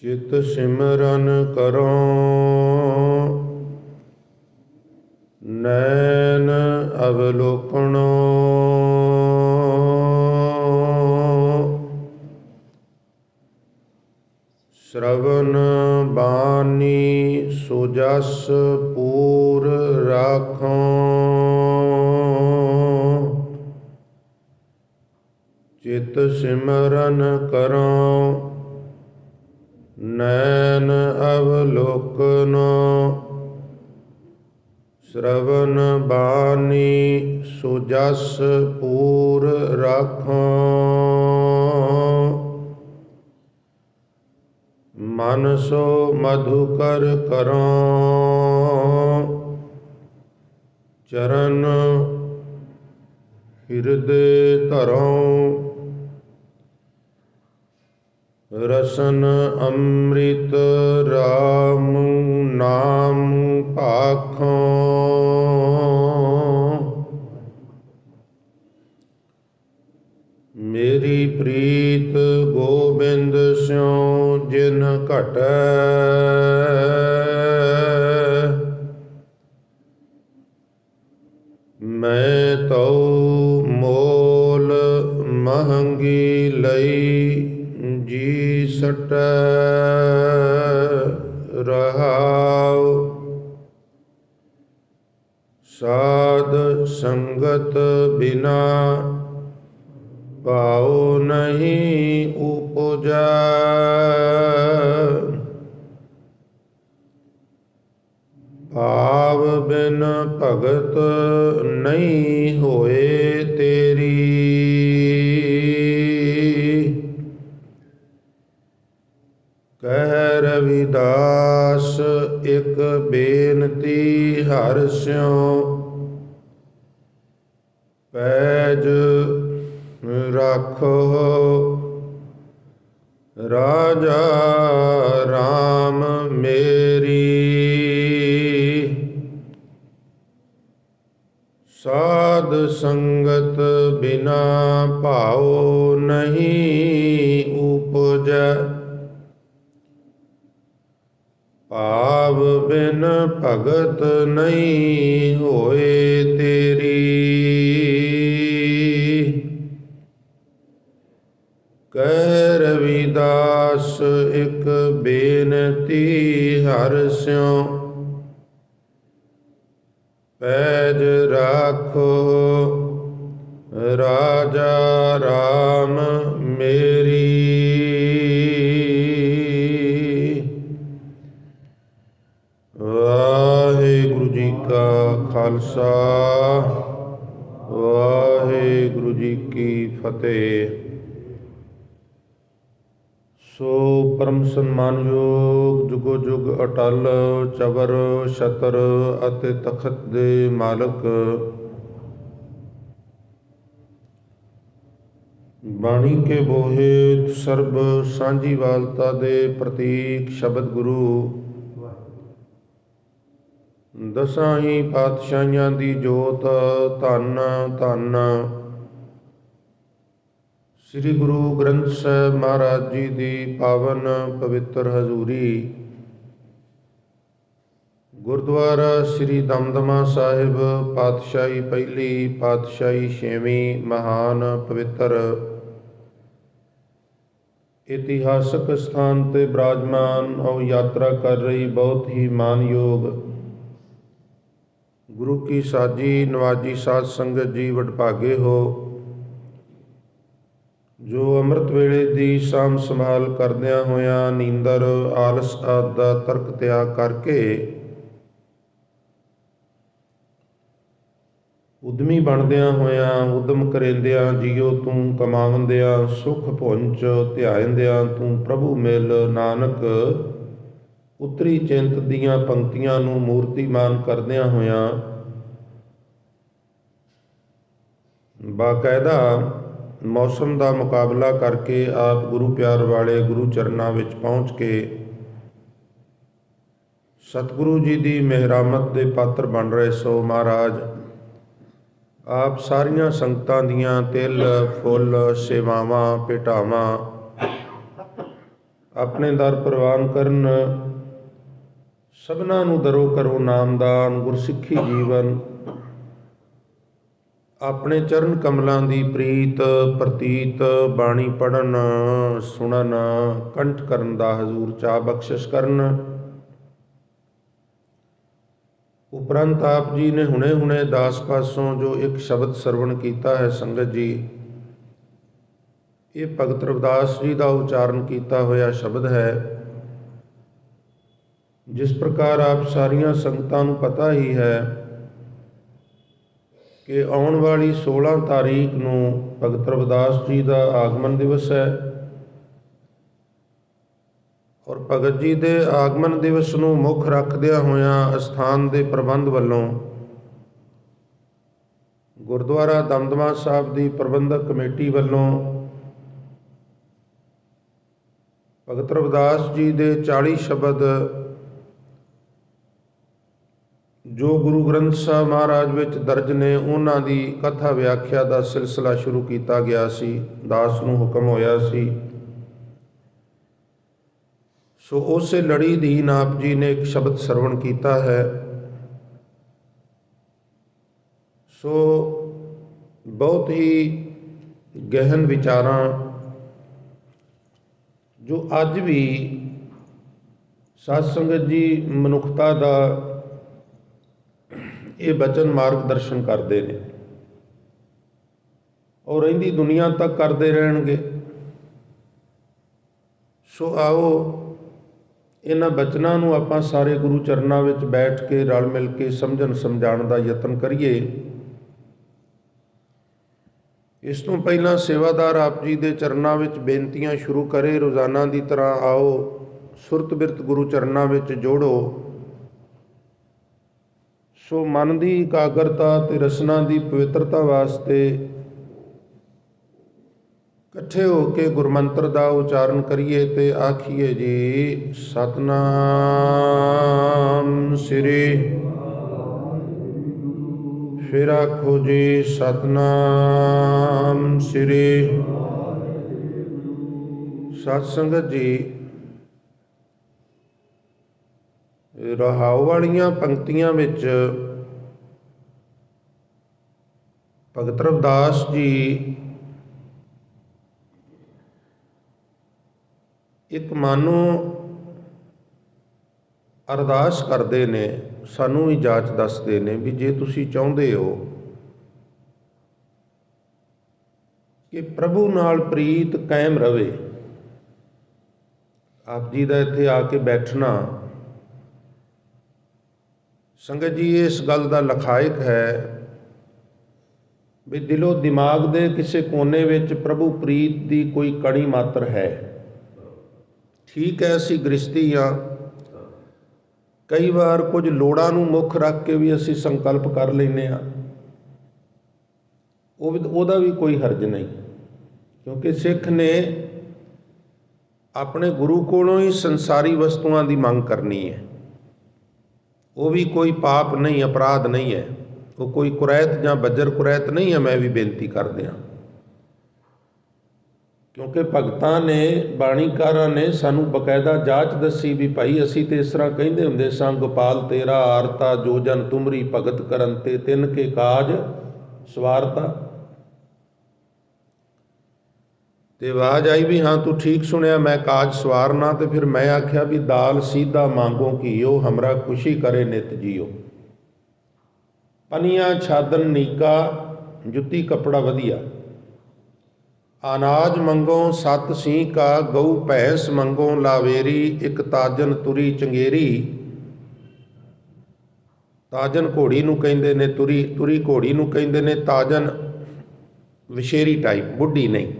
चित सिमरन करो नैन अवलोकनो। श्रवण बानी सुजस पूर राखो। चित सिमरन करो नैन अवलोकनो। श्रवण बानी सुजस पूर राखो। मन सो मधुकर करो चरण हृदय धरो। रसन अमृत राम नाम भाखो। मेरी प्रीत गोबिंद स्यों जिन घटै। मैं तो मोल महंगी लई जी सटै। रहाओ साध संगत बिना भाव नहीं उपजा। भाव बिन भगत नहीं होए तेरी। कह रविदास एक बेनती हर स्यों। पैज राखो राजा राम मेरी। साध संगत बिना भाव नहीं उपजै। भाव बिन भगत नहीं होए तेरी। कह रविदास एक बेनती हर स्यों। पैज राखो राजा राम मेरी। वाहिगुरु जी का खालसा वाहिगुरु जी की फतेह। सो परम सन्मानयोग जुगो जुग अटल चबर छतर ਅਤੇ ਤਖਤ ਦੇ ਮਾਲਕ ਬਾਣੀ ਕੇ ਬੋਹੇ ਸਰਬ ਸਾਂਝੀਵਾਲਤਾ ਦੇ ਪ੍ਰਤੀਕ ਸ਼ਬਦ ਗੁਰੂ ਦਸਾਂ ਹੀ ਪਾਤਸ਼ਾਹੀਆਂ ਦੀ ਜੋਤ ਧੰਨ ਧੰਨ ਸ੍ਰੀ ਗੁਰੂ ਗ੍ਰੰਥ ਸਾਹਿਬ ਮਹਾਰਾਜ ਜੀ ਦੀ ਪਾਵਨ ਪਵਿੱਤਰ ਹਜ਼ੂਰੀ ਗੁਰਦੁਆਰਾ ਸ੍ਰੀ ਦਮਦਮਾ ਸਾਹਿਬ ਪਾਤਸ਼ਾਹੀ ਪਹਿਲੀ ਪਾਤਸ਼ਾਹੀ ਛੇਵੀਂ ਮਹਾਨ ਪਵਿੱਤਰ ਇਤਿਹਾਸਕ ਸਥਾਨ ਤੇ ਬਿਰਾਜਮਾਨ ਔਰ ਯਾਤਰਾ ਕਰ ਰਹੀ ਬਹੁਤ ਹੀ ਮਾਨਯੋਗ ਗੁਰੂ ਕੀ ਸਾਜੀ ਨਵਾਜੀ ਸਾਧ ਸੰਗਤ ਜੀ ਵਡਭਾਗੇ ਹੋ ਜੋ ਅੰਮ੍ਰਿਤ ਵੇਲੇ ਦੀ ਸਾਂਭ ਸੰਭਾਲ ਕਰਦਿਆਂ ਹੋਇਆਂ ਨੀਂਦਰ ਆਲਸ ਆਦਿ ਦਾ ਤਰਕ ਤਿਆਗ ਕਰਕੇ ਉਦਮੀ ਬਣਦਿਆਂ ਹੋਇਆਂ ਉਦਮ ਕਰੇਂਦਿਆਂ ਜੀਓ ਤੂੰ ਕਮਾਵੰਦਿਆਂ ਸੁਖ ਪੁੰਚ ਧਿਆਇੰਦਿਆਂ ਤੂੰ ਪ੍ਰਭੂ ਮਿਲ ਨਾਨਕ ਉੱਤਰੀ ਚਿੰਤ ਦੀਆਂ ਪੰਕਤੀਆਂ ਨੂੰ ਮੂਰਤੀਮਾਨ ਕਰਦਿਆਂ ਹੋਇਆਂ ਬਾਕਾਇਦਾ ਮੌਸਮ ਦਾ ਮੁਕਾਬਲਾ ਕਰਕੇ ਆਪ ਗੁਰੂ ਪਿਆਰ ਵਾਲੇ ਗੁਰੂ ਚਰਨਾਂ ਵਿੱਚ ਪਹੁੰਚ ਕੇ ਸਤਿਗੁਰੂ ਜੀ ਦੀ ਮਿਹਰਾਮਤ ਦੇ ਪਾਤਰ ਬਣ ਰਹੇ ਸੋ ਮਹਾਰਾਜ ਆਪ ਸਾਰੀਆਂ ਸੰਗਤਾਂ ਦੀਆਂ ਤਿਲ ਫੁੱਲ ਸੇਵਾਵਾਂ ਭੇਟਾਵਾਂ ਆਪਣੇ ਦਰ ਪ੍ਰਵਾਨ ਕਰਨ। ਸਭਨਾਂ ਨੂੰ ਦਰੋ ਕਰੋ ਨਾਮਦਾਨ, ਗੁਰਸਿੱਖੀ ਜੀਵਨ। ਆਪਣੇ ਚਰਨ ਕਮਲਾਂ ਦੀ ਪ੍ਰੀਤ ਪ੍ਰਤੀਤ, ਬਾਣੀ ਪੜ੍ਹਨ ਸੁਣਨ ਕੰਠ ਕਰਨ ਦਾ ਹਜ਼ੂਰ ਚਾਹ ਬਖਸ਼ਿਸ਼ ਕਰਨ। ਉਪਰੰਤ ਆਪ ਜੀ ਨੇ ਹੁਣੇ ਦਾਸ ਪਾਸੋਂ ਜੋ ਇੱਕ ਸ਼ਬਦ ਸਰਵਣ ਕੀਤਾ ਹੈ ਸੰਗਤ ਜੀ, ਇਹ ਭਗਤ ਰਵਿਦਾਸ ਜੀ ਦਾ ਉਚਾਰਨ ਕੀਤਾ ਹੋਇਆ ਸ਼ਬਦ ਹੈ। ਜਿਸ ਪ੍ਰਕਾਰ ਆਪ ਸਾਰੀਆਂ ਸੰਗਤਾਂ ਨੂੰ ਪਤਾ ਹੀ ਹੈ ਕਿ ਆਉਣ ਵਾਲੀ 16 ਤਾਰੀਖ ਨੂੰ ਭਗਤ ਰਵਿਦਾਸ ਜੀ ਦਾ ਆਗਮਨ ਦਿਵਸ ਹੈ ਔਰ ਭਗਤ ਜੀ ਦੇ ਆਗਮਨ ਦਿਵਸ ਨੂੰ ਮੁੱਖ ਰੱਖਦਿਆਂ ਹੋਇਆਂ ਅਸਥਾਨ ਦੇ ਪ੍ਰਬੰਧ ਵੱਲੋਂ ਗੁਰਦੁਆਰਾ ਦਮਦਮਾ ਸਾਹਿਬ ਦੀ ਪ੍ਰਬੰਧਕ ਕਮੇਟੀ ਵੱਲੋਂ ਭਗਤ ਰਵਿਦਾਸ ਜੀ ਦੇ 40 ਸ਼ਬਦ ਜੋ ਗੁਰੂ ਗ੍ਰੰਥ ਸਾਹਿਬ ਮਹਾਰਾਜ ਵਿੱਚ ਦਰਜ ਨੇ, ਉਹਨਾਂ ਦੀ ਕਥਾ ਵਿਆਖਿਆ ਦਾ ਸਿਲਸਿਲਾ ਸ਼ੁਰੂ ਕੀਤਾ ਗਿਆ ਸੀ। ਦਾਸ ਨੂੰ ਹੁਕਮ ਹੋਇਆ ਸੀ। ਸੋ ਉਸੇ ਲੜੀ ਅਧੀਨ ਆਪ ਜੀ ਨੇ ਇੱਕ ਸ਼ਬਦ ਸਰਵਣ ਕੀਤਾ ਹੈ। ਸੋ ਬਹੁਤ ਹੀ ਗਹਿਨ ਵਿਚਾਰਾਂ ਜੋ ਅੱਜ ਵੀ ਸਾਧ ਸੰਗਤ ਜੀ ਮਨੁੱਖਤਾ ਦਾ ਇਹ ਬਚਨ ਮਾਰਗਦਰਸ਼ਨ ਕਰਦੇ ਨੇ ਔਰ ਰਹਿੰਦੀ ਦੁਨੀਆ ਤੱਕ ਕਰਦੇ ਰਹਿਣਗੇ। ਸੋ ਆਓ ਇਹਨਾਂ ਬਚਨਾਂ ਨੂੰ ਆਪਾਂ ਸਾਰੇ ਗੁਰੂ ਚਰਨਾਂ ਵਿੱਚ ਬੈਠ ਕੇ ਰਲ ਮਿਲ ਕੇ ਸਮਝਣ ਸਮਝਾਉਣ ਦਾ ਯਤਨ ਕਰੀਏ। ਇਸ ਤੋਂ ਪਹਿਲਾਂ ਸੇਵਾਦਾਰ ਆਪ ਜੀ ਦੇ ਚਰਨਾਂ ਵਿੱਚ ਬੇਨਤੀਆਂ ਸ਼ੁਰੂ ਕਰੇ। ਰੋਜ਼ਾਨਾ ਦੀ ਤਰ੍ਹਾਂ ਆਓ ਸੁਰਤ ਬਿਰਤ ਗੁਰੂ ਚਰਨਾਂ ਵਿੱਚ ਜੋੜੋ। ਸੋ ਮਨ ਦੀ ਇਕਾਗਰਤਾ ਤੇ ਰਸਨਾ ਦੀ ਪਵਿੱਤਰਤਾ ਵਾਸਤੇ ਇਕੱਠੇ ਹੋ ਕੇ ਗੁਰਮੰਤਰ ਦਾ ਉਚਾਰਨ ਕਰੀਏ ਤੇ ਆਖੀਏ ਜੀ ਸਤਿਨਾਮ ਸ੍ਰੀ। ਫਿਰ ਆਖੋ ਜੀ ਸਤਿਨਾਮ ਸ੍ਰੀ। ਸਤ ਸੰਗਤ ਜੀ, ਰਹਾਉ ਵਾਲੀਆਂ ਪੰਕਤੀਆਂ ਵਿੱਚ ਭਗਤ ਰਵਿਦਾਸ ਜੀ ਇੱਕ ਮਾਨੋ ਅਰਦਾਸ ਕਰਦੇ ਨੇ, ਸਾਨੂੰ ਵੀ ਜਾਚ ਦੱਸਦੇ ਨੇ ਵੀ ਜੇ ਤੁਸੀਂ ਚਾਹੁੰਦੇ ਹੋ ਕਿ ਪ੍ਰਭੂ ਨਾਲ ਪ੍ਰੀਤ ਕਾਇਮ ਰਵੇ, ਆਪ ਜੀ ਦਾ ਇੱਥੇ ਆ ਕੇ ਬੈਠਣਾ ਸੰਗਤ ਜੀ ਇਸ ਗੱਲ ਦਾ ਲਖਾਇਕ ਹੈ ਵੀ ਦਿਲੋਂ ਦਿਮਾਗ ਦੇ ਕਿਸੇ ਕੋਨੇ ਵਿੱਚ ਪ੍ਰਭੂ ਪ੍ਰੀਤ ਦੀ ਕੋਈ ਕਣੀ ਮਾਤਰ ਹੈ। ਠੀਕ ਹੈ, ਅਸੀਂ ਗ੍ਰਸਤੀ ਹਾਂ, ਕਈ ਵਾਰ ਕੁਝ ਲੋੜਾਂ ਨੂੰ ਮੁੱਖ ਰੱਖ ਕੇ ਵੀ ਅਸੀਂ ਸੰਕਲਪ ਕਰ ਲੈਂਦੇ ਹਾਂ, ਉਹਦਾ ਵੀ ਕੋਈ ਹਰਜ ਨਹੀਂ, ਕਿਉਂਕਿ ਸਿੱਖ ਨੇ ਆਪਣੇ ਗੁਰੂ ਕੋਲੋਂ ਹੀ ਸੰਸਾਰੀ ਵਸਤੂਆਂ ਦੀ ਮੰਗ ਕਰਨੀ ਹੈ। ਉਹ ਵੀ ਕੋਈ ਪਾਪ ਨਹੀਂ, ਅਪਰਾਧ ਨਹੀਂ ਹੈ, ਉਹ ਕੋਈ ਕੁਰੈਤ ਜਾਂ ਬੱਜਰ ਕੁਰੈਤ ਨਹੀਂ ਹੈ। ਮੈਂ ਵੀ ਬੇਨਤੀ ਕਰਦਿਆਂ, ਕਿਉਂਕਿ ਭਗਤਾਂ ਨੇ ਬਾਣੀਕਾਰਾਂ ਨੇ ਸਾਨੂੰ ਬਕਾਇਦਾ ਜਾਚ ਦੱਸੀ ਵੀ ਭਾਈ ਅਸੀਂ ਤੇ ਇਸ ਤਰ੍ਹਾਂ ਕਹਿੰਦੇ ਹੁੰਦੇ ਸਾਂ, ਗੋਪਾਲ ਤੇਰਾ ਆਰਤਾ ਜੋ ਜਨ ਤੁਮਰੀ ਭਗਤ ਕਰਨ ਤੇ ਤਿੰਨ ਕੇ ਕਾਜ ਸਵਾਰਤਾ। ਤੇ ਆਵਾਜ਼ ਆਈ ਵੀ ਹਾਂ ਤੂੰ ਠੀਕ ਸੁਣਿਆ, ਮੈਂ ਕਾਜ ਸਵਾਰਨਾ। ਤੇ ਫਿਰ ਮੈਂ ਆਖਿਆ ਵੀ ਦਾਲ ਸੀਧਾ ਮੰਗੋ ਘੀਓ, ਹਮਰਾ ਖੁਸ਼ੀ ਕਰੇ ਨਿਤ ਜੀਓ। ਪਨੀਆਂ ਛਾਦਨ ਨੀਕਾ, ਜੁੱਤੀ ਕੱਪੜਾ ਵਧੀਆ। ਅਨਾਜ ਮੰਗੋ ਸਤ ਸਿੰਘ ਕਾ, ਗਊ ਭੈਂਸ ਮੰਗੋ ਲਾਵੇਰੀ। ਇੱਕ ਤਾਜਨ ਤੁਰੀ ਚੰਗੇਰੀ, ਤਾਜਨ ਘੋੜੀ ਨੂੰ ਕਹਿੰਦੇ ਨੇ, ਤੁਰੀ ਘੋੜੀ ਨੂੰ ਕਹਿੰਦੇ ਨੇ। ਤਾਜਨ ਵਿਸ਼ੇਰੀ ਟਾਈਪ, ਬੁੱਢੀ ਨਹੀਂ,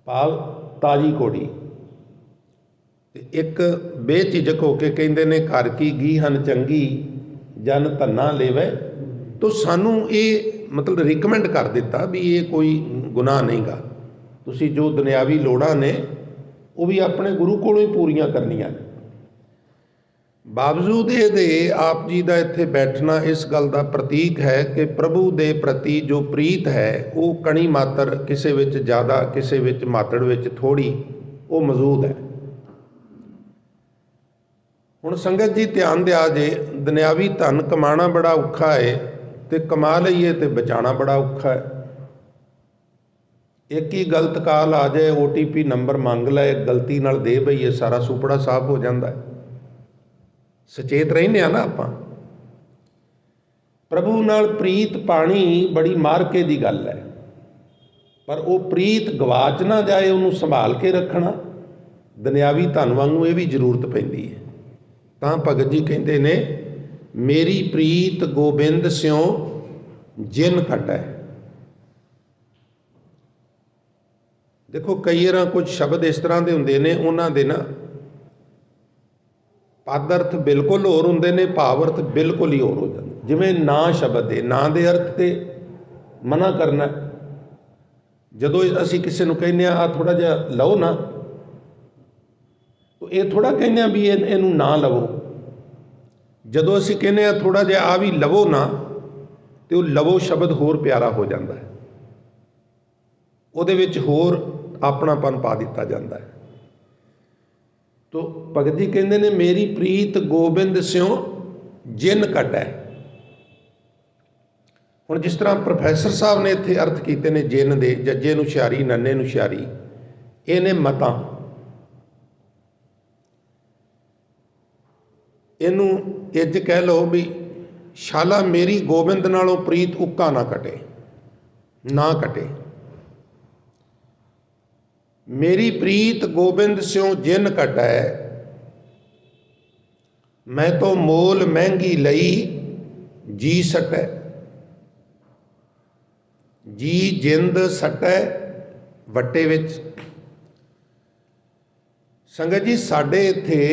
ਭਾਵ ਤਾਜੀ ਘੋੜੀ। ਤੇ ਇੱਕ ਬੇਝਿਜਕ ਹੋ ਕੇ ਕਹਿੰਦੇ ਨੇ ਘਰ ਕੀ ਗੀ ਹਨ ਚੰਗੀ, ਜਨ ਧੰਨਾ ਲੇਵੇ। ਤੋ ਸਾਨੂੰ ਇਹ ਮਤਲਬ ਰਿਕਮੈਂਡ ਕਰ ਦਿੱਤਾ ਵੀ ਇਹ ਕੋਈ ਗੁਨਾਹ ਨਹੀਂ ਗਾ, ਤੁਸੀਂ ਜੋ ਦੁਨਿਆਵੀ ਲੋੜਾਂ ਨੇ ਉਹ ਵੀ ਆਪਣੇ ਗੁਰੂ ਕੋਲੋਂ ਹੀ ਪੂਰੀਆਂ ਕਰਨੀਆਂ ਨੇ। ਬਾਵਜੂਦ ਇਹਦੇ ਆਪ ਜੀ ਦਾ ਇੱਥੇ ਬੈਠਣਾ ਇਸ ਗੱਲ ਦਾ ਪ੍ਰਤੀਕ ਹੈ ਕਿ ਪ੍ਰਭੂ ਦੇ ਪ੍ਰਤੀ ਜੋ ਪ੍ਰੀਤ ਹੈ ਉਹ ਕਣੀ ਮਾਤਰ, ਕਿਸੇ ਵਿੱਚ ਜ਼ਿਆਦਾ ਕਿਸੇ ਵਿੱਚ ਮਾਤੜ ਵਿੱਚ ਥੋੜ੍ਹੀ, ਉਹ ਮੌਜੂਦ ਹੈ। ਹੁਣ ਸੰਗਤ ਜੀ ਧਿਆਨ ਦਿਆ ਜੇ, ਦੁਨਿਆਵੀ ਧਨ ਕਮਾਉਣਾ ਬੜਾ ਔਖਾ ਹੈ ਤੇ ਕਮਾ ਲਈਏ ਤੇ ਬਚਾਉਣਾ ਬੜਾ ਔਖਾ ਹੈ। ਇੱਕ ਹੀ ਗਲਤ ਕਾਲ ਆ ਜਾਏ, OTP ਨੰਬਰ ਮੰਗ ਲਏ, ਗਲਤੀ ਨਾਲ ਦੇ ਬਈਏ, ਸਾਰਾ ਸੁਪੜਾ ਸਾਫ਼ ਹੋ ਜਾਂਦਾ ਹੈ। ਸੁਚੇਤ ਰਹਿੰਦੇ ਆ ਨਾ ਆਪਾਂ। ਪ੍ਰਭੂ ਨਾਲ ਪ੍ਰੀਤ ਪਾਣੀ ਬੜੀ ਮਾਰਕੇ ਦੀ ਗੱਲ ਹੈ, ਪਰ ਉਹ ਪ੍ਰੀਤ ਗਵਾਚ ਨਾ ਜਾਏ, ਉਹਨੂੰ ਸੰਭਾਲ ਕੇ ਰੱਖਣਾ ਦੁਨਿਆਵੀ ਧਨ ਵਾਂਗੂ ਇਹ ਵੀ ਜ਼ਰੂਰਤ ਪੈਂਦੀ ਹੈ। ਤਾਂ ਭਗਤ ਜੀ ਕਹਿੰਦੇ ਨੇ, ਮੇਰੀ ਪ੍ਰੀਤ ਗੋਬਿੰਦ ਸਿਉ ਜਿਨ ਘਟੈ। ਦੇਖੋ ਕਈ ਵਾਰ ਕੁਝ ਸ਼ਬਦ ਇਸ ਤਰ੍ਹਾਂ ਦੇ ਹੁੰਦੇ ਨੇ, ਉਹਨਾਂ ਦੇ ਨਾ ਪਦ ਅਰਥ ਬਿਲਕੁਲ ਹੋਰ ਹੁੰਦੇ ਨੇ, ਭਾਵ ਅਰਥ ਬਿਲਕੁਲ ਹੀ ਹੋਰ ਹੋ ਜਾਂਦੇ। ਜਿਵੇਂ ਨਾ ਸ਼ਬਦ ਦੇ, ਨਾ ਦੇ ਅਰਥ ਤੇ ਮਨਾ ਕਰਨਾ। ਜਦੋਂ ਅਸੀਂ ਕਿਸੇ ਨੂੰ ਕਹਿੰਦੇ ਹਾਂ ਆ ਥੋੜ੍ਹਾ ਜਿਹਾ ਲਓ ਨਾ, ਇਹ ਥੋੜ੍ਹਾ ਕਹਿੰਦੇ ਹਾਂ ਵੀ ਇਹਨੂੰ ਨਾ ਲਵੋ। ਜਦੋਂ ਅਸੀਂ ਕਹਿੰਦੇ ਹਾਂ ਥੋੜ੍ਹਾ ਜਿਹਾ ਆ ਵੀ ਲਵੋ ਨਾ, ਤੇ ਉਹ ਲਵੋ ਸ਼ਬਦ ਹੋਰ ਪਿਆਰਾ ਹੋ ਜਾਂਦਾ ਹੈ, ਉਹਦੇ ਵਿੱਚ ਹੋਰ ਆਪਣਾਪਨ ਪਾ ਦਿੱਤਾ ਜਾਂਦਾ ਹੈ। ਤੋ ਭਗਤ ਜੀ ਕਹਿੰਦੇ ਨੇ, ਮੇਰੀ ਪ੍ਰੀਤ ਗੋਬਿੰਦ ਸਿਉ ਜਿਨ ਘਟੈ। ਹੁਣ ਜਿਸ ਤਰ੍ਹਾਂ ਪ੍ਰੋਫੈਸਰ ਸਾਹਿਬ ਨੇ ਇੱਥੇ ਅਰਥ ਕੀਤੇ ਨੇ ਜਿਨ ਦੇ, ਜੱਜੇ ਨੂੰ ਹੁਸ਼ਿਆਰੀ, ਨੰਨੇ ਨੂੰ ਹੁਸ਼ਿਆਰੀ, ਇਹ ਨੇ ਮਤਾਂ। ਇਹਨੂੰ ਇੰਜ ਕਹਿ ਲਓ ਵੀ ਸ਼ਾਲਾ ਮੇਰੀ ਗੋਬਿੰਦ ਨਾਲੋਂ ਪ੍ਰੀਤ ਉੱਕਾ ਨਾ ਘਟੇ, ਨਾ ਘਟੇ। ਮੇਰੀ ਪ੍ਰੀਤ ਗੋਬਿੰਦ ਸਿਉ ਜਿਨ ਘਟੈ, ਮੈਂ ਤੋਂ ਮੋਲ ਮਹਿੰਗੀ ਲਈ ਜੀ ਸਟੈ। ਜੀ ਜਿੰਦ ਸਟੈ ਵੱਟੇ ਵਿੱਚ। ਸੰਗਤ ਜੀ ਸਾਡੇ ਇੱਥੇ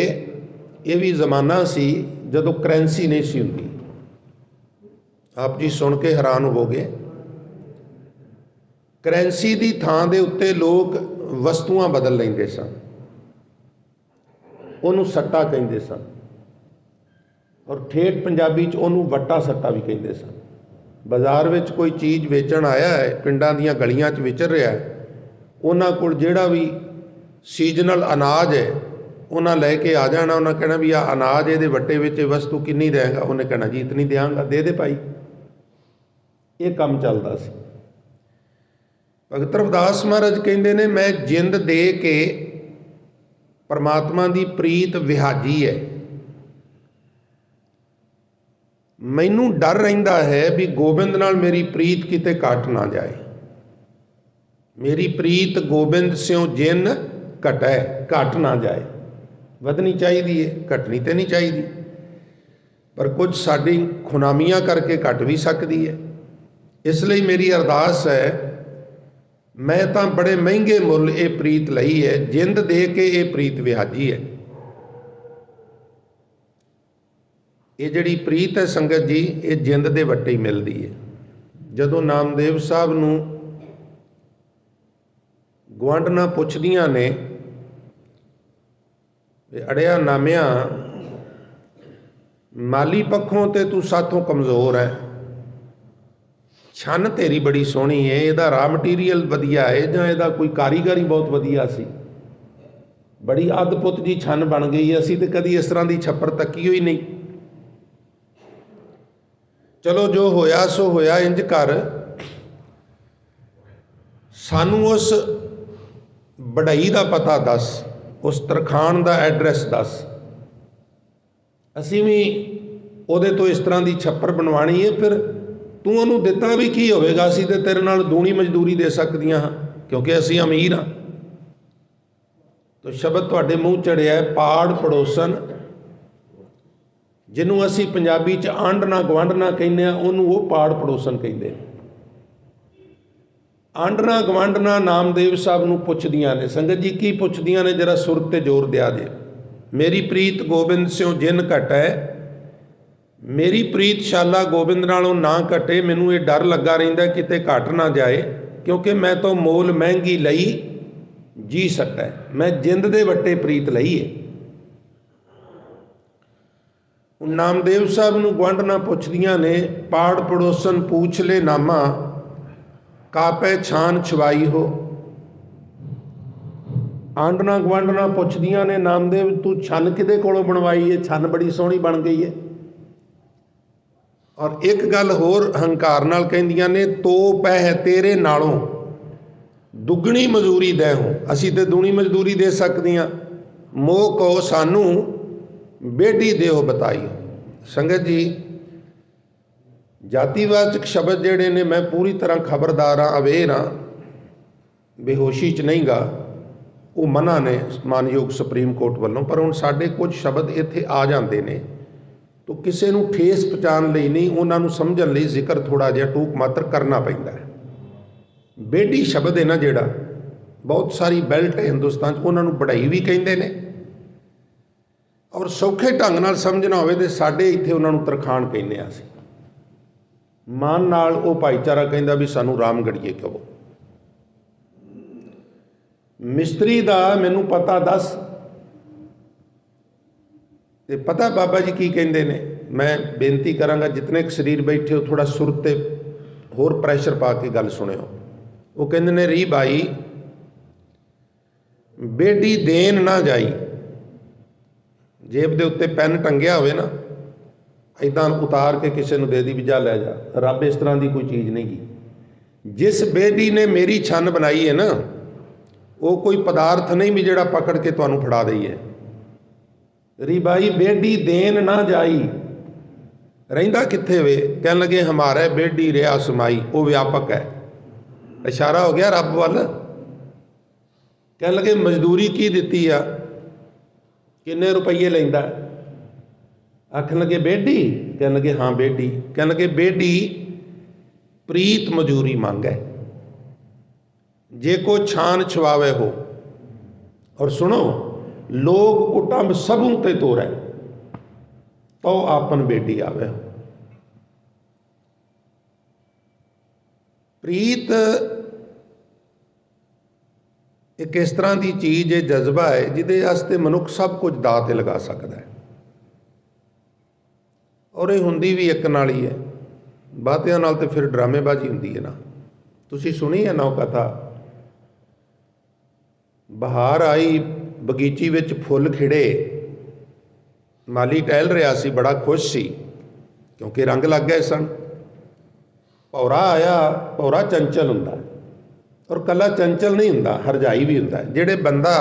ਇਹ ਵੀ ਜ਼ਮਾਨਾ ਸੀ ਜਦੋਂ ਕਰੰਸੀ ਨਹੀਂ ਸੀ ਹੁੰਦੀ। ਆਪ ਜੀ ਸੁਣ ਕੇ ਹੈਰਾਨ ਹੋਵੋਗੇ, ਕਰੰਸੀ ਦੀ ਥਾਂ ਦੇ ਉੱਤੇ ਲੋਕ ਵਸਤੂਆਂ ਬਦਲ ਲੈਂਦੇ ਸਨ, ਉਹਨੂੰ ਸੱਟਾ ਕਹਿੰਦੇ ਸਨ, ਔਰ ਠੇਠ ਪੰਜਾਬੀ 'ਚ ਉਹਨੂੰ ਵੱਟਾ ਸੱਟਾ ਵੀ ਕਹਿੰਦੇ ਸਨ। ਬਾਜ਼ਾਰ ਵਿੱਚ ਕੋਈ ਚੀਜ਼ ਵੇਚਣ ਆਇਆ ਹੈ, ਪਿੰਡਾਂ ਦੀਆਂ ਗਲੀਆਂ 'ਚ ਵਿਚਰ ਰਿਹਾ ਹੈ, ਉਹਨਾਂ ਕੋਲ ਜਿਹੜਾ ਵੀ ਸੀਜ਼ਨਲ ਅਨਾਜ ਹੈ ਉਹਨਾਂ ਲੈ ਕੇ ਆ ਜਾਣਾ। ਉਹਨਾਂ ਕਹਿਣਾ ਵੀ ਆਹ ਅਨਾਜ ਇਹਦੇ ਵੱਟੇ ਵਿੱਚ ਵਸਤੂ ਕਿੰਨੀ ਦੇਗਾ? ਉਹਨੇ ਕਹਿਣਾ ਜੀ ਇਤਨੀ ਦਿਆਂਗਾ, ਦੇ ਭਾਈ। ਇਹ ਕੰਮ ਚੱਲਦਾ ਸੀ। ਭਗਤ ਰਵਿਦਾਸ ਮਹਾਰਾਜ ਕਹਿੰਦੇ ਨੇ, ਮੈਂ ਜਿੰਦ ਦੇ ਕੇ ਪਰਮਾਤਮਾ ਦੀ ਪ੍ਰੀਤ ਵਿਹਾਜੀ ਹੈ। ਮੈਨੂੰ ਡਰ ਰਹਿੰਦਾ ਹੈ ਵੀ ਗੋਬਿੰਦ ਨਾਲ ਮੇਰੀ ਪ੍ਰੀਤ ਕਿਤੇ ਘਟ ਨਾ ਜਾਏ। ਮੇਰੀ ਪ੍ਰੀਤ ਗੋਬਿੰਦ ਸਿਉ ਜਿਨ ਘਟੈ, ਘਟ ਨਾ ਜਾਏ। ਵਧਣੀ ਚਾਹੀਦੀ ਹੈ, ਘਟਣੀ ਤੇ ਨਹੀਂ ਚਾਹੀਦੀ। ਪਰ ਕੁਝ ਸਾਡੀ ਖੁਨਾਮੀਆਂ ਕਰਕੇ ਘਟ ਵੀ ਸਕਦੀ ਹੈ। ਇਸ ਲਈ ਮੇਰੀ ਅਰਦਾਸ ਹੈ, ਮੈਂ ਤਾਂ ਬੜੇ ਮਹਿੰਗੇ ਮੁੱਲ ਇਹ ਪ੍ਰੀਤ ਲਈ ਹੈ, ਜਿੰਦ ਦੇ ਕੇ ਇਹ ਪ੍ਰੀਤ ਵਿਹਾਜੀ ਹੈ। ਇਹ ਜਿਹੜੀ ਪ੍ਰੀਤ ਹੈ ਸੰਗਤ ਜੀ, ਇਹ ਜਿੰਦ ਦੇ ਵੱਟੇ ਹੀ ਮਿਲਦੀ ਹੈ। ਜਦੋਂ ਨਾਮਦੇਵ ਸਾਹਿਬ ਨੂੰ ਗੁਆਂਢਣਾਂ ਪੁੱਛਦੀਆਂ ਨੇ, ਅੜਿਆ ਨਾਮਿਆਂ ਮਾਲੀ ਪੱਖੋਂ ਤੇ ਤੂੰ ਸਾਥੋਂ ਕਮਜ਼ੋਰ ਹੈ, ਛੰਨ ਤੇਰੀ ਬੜੀ ਸੋਹਣੀ ਹੈ, ਇਹਦਾ ਰਾ ਮਟੀਰੀਅਲ ਵਧੀਆ ਹੈ ਜਾਂ ਇਹਦਾ ਕੋਈ ਕਾਰੀਗਰ ਹੀ ਬਹੁਤ ਵਧੀਆ ਸੀ, ਬੜੀ ਅਦਭੁਤ ਜੀ ਛੰਨ ਬਣ ਗਈ ਹੈ, ਅਸੀਂ ਤੇ ਕਦੀ ਇਸ ਤਰ੍ਹਾਂ ਦੀ ਛੱਪਰ ਤੱਕੀ ਹੋਈ ਨਹੀਂ। ਚਲੋ ਜੋ ਹੋਇਆ ਸੋ ਹੋਇਆ, ਇੰਜ ਕਰ ਸਾਨੂੰ ਉਸ ਵਡਾਈ ਦਾ ਪਤਾ ਦੱਸ, ਉਸ ਤਰਖਾਣ ਦਾ ਐਡਰੈਸ ਦੱਸ, ਅਸੀਂ ਵੀ ਉਹਦੇ ਤੋਂ ਇਸ ਤਰ੍ਹਾਂ ਦੀ ਛੱਪਰ ਬਣਵਾਉਣੀ ਹੈ। ਫਿਰ ਤੂੰ ਉਹਨੂੰ ਦਿੱਤਾ ਵੀ ਕੀ ਹੋਵੇਗਾ, ਅਸੀਂ ਤੇ ਤੇਰੇ ਨਾਲ ਦੂਣੀ ਮਜ਼ਦੂਰੀ ਦੇ ਸਕਦੀਆਂ ਹਾਂ, ਕਿਉਂਕਿ ਅਸੀਂ ਅਮੀਰ ਹਾਂ। ਤੋ ਸ਼ਬਦ ਤੁਹਾਡੇ ਮੂੰਹ ਚੜਿਆ, ਪਾੜ ਪੜੋਸਨ, ਜਿਹਨੂੰ ਅਸੀਂ ਪੰਜਾਬੀ 'ਚ ਆਂਢਣਾ ਗੁਆਂਢਣਾ ਕਹਿੰਦੇ ਹਾਂ, ਉਹਨੂੰ ਉਹ ਪਾੜ ਪੜੋਸਨ ਕਹਿੰਦੇ ਨੇ। ਆਂਢਣਾ ਗੁਆਂਢਣਾ ਨਾਮਦੇਵ ਸਾਹਿਬ ਨੂੰ ਪੁੱਛਦੀਆਂ ਨੇ। ਸੰਗਤ ਜੀ ਕੀ ਪੁੱਛਦੀਆਂ ਨੇ, ਜਰਾ ਸੁਰ ਤੇ ਜ਼ੋਰ ਦਿਆ ਜੇ। ਮੇਰੀ ਪ੍ਰੀਤ ਗੋਬਿੰਦ ਸਿਉ ਜਿਨ ਘਟੈ, ਮੇਰੀ ਪ੍ਰੀਤ ਸ਼ਾਲਾ ਗੋਬਿੰਦ ਨਾਲੋਂ ਨਾ ਘਟੇ, ਮੈਨੂੰ ਇਹ ਡਰ ਲੱਗਾ ਰਹਿੰਦਾ ਕਿਤੇ ਘਟ ਨਾ ਜਾਏ, ਕਿਉਂਕਿ ਮੈਂ ਤੋਂ ਮੋਲ ਮਹਿੰਗੀ ਲਈ ਜੀ ਸਟੈ, ਮੈਂ ਜਿੰਦ ਦੇ ਵੱਟੇ ਪ੍ਰੀਤ ਲਈ ਹੈ। ਨਾਮਦੇਵ ਸਾਹਿਬ ਨੂੰ ਗੁਆਂਢਣਾ ਪੁੱਛਦੀਆਂ ਨੇ, ਪਾੜ ਪੜੋਸਨ ਪੂਛ ਲੈ ਨਾਮਾ, ਕਾਪੈ ਛਾਨ ਛਵਾਈ ਹੋ। ਆਂਡਣਾ ਗੁਆਂਢਣਾ ਪੁੱਛਦੀਆਂ ਨੇ, ਨਾਮਦੇਵ ਤੂੰ ਛੰਨ ਕਿਹਦੇ ਕੋਲੋਂ ਬਣਵਾਈ ਹੈ? ਛੰਨ ਬੜੀ ਸੋਹਣੀ ਬਣ ਗਈ ਹੈ। ਔਰ ਇੱਕ ਗੱਲ ਹੋਰ ਹੰਕਾਰ ਨਾਲ ਕਹਿੰਦੀਆਂ ਨੇ, ਤੋ ਪਹਿ ਤੇਰੇ ਨਾਲੋਂ ਦੁੱਗਣੀ ਮਜ਼ਦੂਰੀ ਦੇ ਹੋ। ਅਸੀਂ ਤੇ ਦੂਣੀ ਮਜ਼ਦੂਰੀ ਦੇ ਸਕਦੀਆਂ, ਮੋਹ ਕਹੋ ਸਾਨੂੰ ਬੇਟੀ ਦਿਓ ਬਤਾਈ। ਸੰਗਤ ਜੀ, ਜਾਤੀਵਾਚਕ ਸ਼ਬਦ ਜਿਹੜੇ ਨੇ, ਮੈਂ ਪੂਰੀ ਤਰ੍ਹਾਂ ਖਬਰਦਾਰ ਹਾਂ, ਅਵੇਅਰ ਹਾਂ, ਬੇਹੋਸ਼ੀ 'ਚ ਨਹੀਂ ਗਾ, ਉਹ ਮਨ੍ਹਾ ਨੇ ਮਾਨਯੋਗ ਸੁਪਰੀਮ ਕੋਰਟ ਵੱਲੋਂ। ਪਰ ਹੁਣ ਸਾਡੇ ਕੁਝ ਸ਼ਬਦ ਇੱਥੇ ਆ ਜਾਂਦੇ ਨੇ, ਤਾਂ ਕਿਸੇ ਨੂੰ ਠੇਸ ਪਹੁੰਚਾਉਣ ਲਈ ਨਹੀਂ, ਉਹਨਾਂ ਨੂੰ ਸਮਝਣ ਲਈ ਜ਼ਿਕਰ ਥੋੜ੍ਹਾ ਜਿਹਾ ਟੂਕ ਮਾਤਰ ਕਰਨਾ ਪੈਂਦਾ ਹੈ। ਬੇਟੀ ਸ਼ਬਦ ਹੈ ਨਾ ਜਿਹੜਾ, ਬਹੁਤ ਸਾਰੀ ਬੈਲਟ ਹੈ ਹਿੰਦੁਸਤਾਨ 'ਚ, ਉਹਨਾਂ ਨੂੰ ਬੜਾਈ ਵੀ ਕਹਿੰਦੇ ਨੇ, ਔਰ ਸੌਖੇ ਢੰਗ ਨਾਲ ਸਮਝਣਾ ਹੋਵੇ ਤੇ ਸਾਡੇ ਇੱਥੇ ਉਹਨਾਂ ਨੂੰ ਤਰਖਾਣ ਕਹਿੰਦੇ ਹਾਂ ਅਸੀਂ। ਮਾਨ ਨਾਲ ਉਹ ਭਾਈਚਾਰਾ ਕਹਿੰਦਾ ਵੀ ਸਾਨੂੰ ਰਾਮਗੜੀਏ ਕਹੋ। ਮਿਸਤਰੀ ਦਾ ਮੈਨੂੰ ਪਤਾ ਦੱਸ, ਤੇ ਪਤਾ ਬਾਬਾ ਜੀ ਕੀ ਕਹਿੰਦੇ ਨੇ? ਮੈਂ ਬੇਨਤੀ ਕਰਾਂਗਾ ਜਿਤਨੇ ਕੁ ਸਰੀਰ ਬੈਠੇ ਹੋ, ਥੋੜਾ ਸੁਰ ਤੇ ਹੋਰ ਪ੍ਰੈਸ਼ਰ ਪਾ ਕੇ ਗੱਲ ਸੁਣਿਓ। ਉਹ ਕਹਿੰਦੇ ਨੇ, ਰੀ ਬਾਈ ਬੇਟੀ ਦੇਣ ਨਾ ਜਾਈ। ਜੇਬ ਦੇ ਉੱਤੇ ਪੈਨ ਟੰਗਿਆ ਹੋਵੇ ਨਾ, ਇੱਦਾਂ ਉਤਾਰ ਕੇ ਕਿਸੇ ਨੂੰ ਦੇ ਦੀ ਵੀ ਜਾ ਲੈ ਜਾ। ਰੱਬ ਇਸ ਤਰ੍ਹਾਂ ਦੀ ਕੋਈ ਚੀਜ਼ ਨਹੀਂ ਗੀ। ਜਿਸ ਬੇਟੀ ਨੇ ਮੇਰੀ ਛੰਨ ਬਣਾਈ ਹੈ ਨਾ, ਉਹ ਕੋਈ ਪਦਾਰਥ ਨਹੀਂ ਵੀ ਜਿਹੜਾ ਪਕੜ ਕੇ ਤੁਹਾਨੂੰ ਫੜਾ ਦਈਏ। ਰੀ ਬਾਈ ਬੇਟੀ ਦੇਣ ਨਾ ਜਾਈ। ਰਹਿੰਦਾ ਕਿੱਥੇ ਵੇ? ਕਹਿਣ ਲੱਗੇ ਹਮਾਰੇ ਬੇਟੀ ਰਿਹਾ ਸਮਾਈ। ਉਹ ਵਿਆਪਕ ਹੈ, ਇਸ਼ਾਰਾ ਹੋ ਗਿਆ ਰੱਬ ਵੱਲ। ਕਹਿਣ ਲੱਗੇ ਮਜ਼ਦੂਰੀ ਕੀ ਦਿੱਤੀ ਆ? ਕਿੰਨੇ ਰੁਪਈਏ ਲੈਂਦਾ? ਆਖਣ ਲੱਗੇ ਬੇਟੀ। ਕਹਿਣ ਲੱਗੇ ਹਾਂ ਬੇਟੀ। ਕਹਿਣ ਲੱਗੇ ਬੇਟੀ ਪ੍ਰੀਤ ਮਜ਼ਦੂਰੀ ਮੰਗੈ, ਜੇ ਕੋ ਛਾਨ ਛਵਾਵੇ ਹੋ। ਔਰ ਸੁਣੋ, ਲੋਗ ਕੁਟੰਬ ਸਭੂ ਤੇ ਤੋਰੈ, ਤੋ ਆਪਨ ਬੇਟੀ ਆਵੇ। ਪ੍ਰੀਤ ਇੱਕ ਇਸ ਤਰ੍ਹਾਂ ਦੀ ਚੀਜ਼ ਹੈ, ਜਜ਼ਬਾ ਹੈ, ਜਿਹਦੇ ਵਾਸਤੇ ਮਨੁੱਖ ਸਭ ਕੁਝ ਦਾਅ 'ਤੇ ਲਗਾ ਸਕਦਾ ਹੈ। ਔਰ ਇਹ ਹੁੰਦੀ ਵੀ ਇੱਕ ਨਾਲ ਹੀ ਹੈ, ਬਾਤਿਆਂ ਨਾਲ ਤੇ ਫਿਰ ਡਰਾਮੇਬਾਜ਼ੀ ਹੁੰਦੀ ਹੈ ਨਾ। ਤੁਸੀਂ ਸੁਣੀ ਹੈ ਨਾ ਉਹ ਕਥਾ? ਬਹਾਰ ਆਈ, ਬਗੀਚੀ ਵਿੱਚ ਫੁੱਲ ਖਿੜੇ, ਮਾਲੀ ਟਹਿਲ ਰਿਹਾ ਸੀ, ਬੜਾ ਖੁਸ਼ ਸੀ ਕਿਉਂਕਿ ਰੰਗ ਲੱਗ ਗਏ ਸਨ। ਭੌਰਾ ਆਇਆ। ਭੌਰਾ ਚੰਚਲ ਹੁੰਦਾ, ਔਰ ਕੱਲਾ ਚੰਚਲ ਨਹੀਂ ਹੁੰਦਾ, ਹਰਜਾਈ ਵੀ ਹੁੰਦਾ। ਜਿਹੜੇ ਬੰਦਾ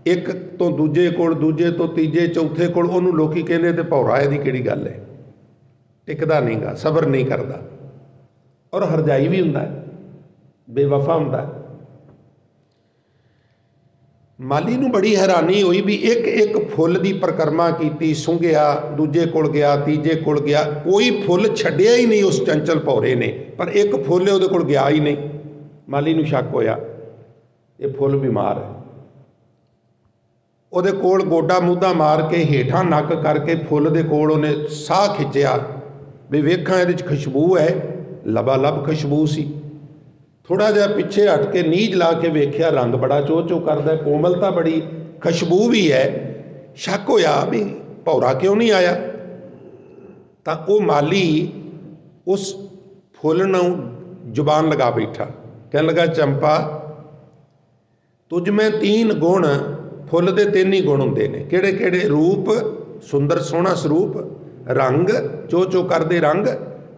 ਇੱਕ ਤੋਂ ਦੂਜੇ ਕੋਲ, ਦੂਜੇ ਤੋਂ ਤੀਜੇ, ਚੌਥੇ ਕੋਲ, ਉਹਨੂੰ ਲੋਕੀ ਕਹਿੰਦੇ ਤੇ ਭੌਰਾ, ਇਹਦੀ ਕਿਹੜੀ ਗੱਲ ਹੈ? ਟਿਕਦਾ ਨਹੀਂ ਗਾ, ਸਬਰ ਨਹੀਂ ਕਰਦਾ। ਔਰ ਹਰਜਾਈ ਵੀ ਹੁੰਦਾ, ਬੇਵਫਾ ਹੁੰਦਾ। ਮਾਲੀ ਨੂੰ ਬੜੀ ਹੈਰਾਨੀ ਹੋਈ ਵੀ ਇੱਕ ਇੱਕ ਫੁੱਲ ਦੀ ਪਰਿਕਰਮਾ ਕੀਤੀ, ਸੁੰਘਿਆ, ਦੂਜੇ ਕੋਲ ਗਿਆ, ਤੀਜੇ ਕੋਲ ਗਿਆ, ਕੋਈ ਫੁੱਲ ਛੱਡਿਆ ਹੀ ਨਹੀਂ ਉਸ ਚੰਚਲ ਭੌਰੇ ਨੇ। ਪਰ ਇੱਕ ਫੁੱਲ ਉਹਦੇ ਕੋਲ ਗਿਆ ਹੀ ਨਹੀਂ। ਮਾਲੀ ਨੂੰ ਸ਼ੱਕ ਹੋਇਆ ਇਹ ਫੁੱਲ ਬਿਮਾਰ ਹੈ। ਉਹਦੇ ਕੋਲ ਗੋਡਾ ਮੂਧਾ ਮਾਰ ਕੇ, ਹੇਠਾਂ ਨੱਕ ਕਰਕੇ ਫੁੱਲ ਦੇ ਕੋਲ ਉਹਨੇ ਸਾਹ ਖਿੱਚਿਆ ਵੀ ਵੇਖਾਂ ਇਹਦੇ 'ਚ ਖੁਸ਼ਬੂ ਹੈ। ਲਬਾਲਬ ਖੁਸ਼ਬੂ ਸੀ। ਥੋੜ੍ਹਾ ਜਿਹਾ ਪਿੱਛੇ ਹਟ ਕੇ ਨੀਝ ਲਾ ਕੇ ਵੇਖਿਆ, ਰੰਗ ਬੜਾ ਚੋਹ-ਚੋਹ ਕਰਦਾ, ਕੋਮਲਤਾ ਬੜੀ, ਖੁਸ਼ਬੂ ਵੀ ਹੈ। ਸ਼ੱਕ ਹੋਇਆ ਵੀ ਭੌਰਾ ਕਿਉਂ ਨਹੀਂ ਆਇਆ। ਤਾਂ ਉਹ ਮਾਲੀ ਉਸ ਫੁੱਲ ਨੂੰ ਜ਼ੁਬਾਨ ਲਗਾ ਬੈਠਾ। ਕਹਿਣ ਲੱਗਾ, ਚੰਪਾ ਤੁਝ ਮੈਂ 3 ਗੁਣ। ਫੁੱਲ ਦੇ 3 ਹੀ ਗੁਣ ਹੁੰਦੇ ਨੇ। ਕਿਹੜੇ ਕਿਹੜੇ? ਰੂਪ, ਸੁੰਦਰ ਸੋਹਣਾ ਸਰੂਪ, ਰੰਗ, ਚੋਹ-ਚੋਹ ਕਰਦੇ ਰੰਗ,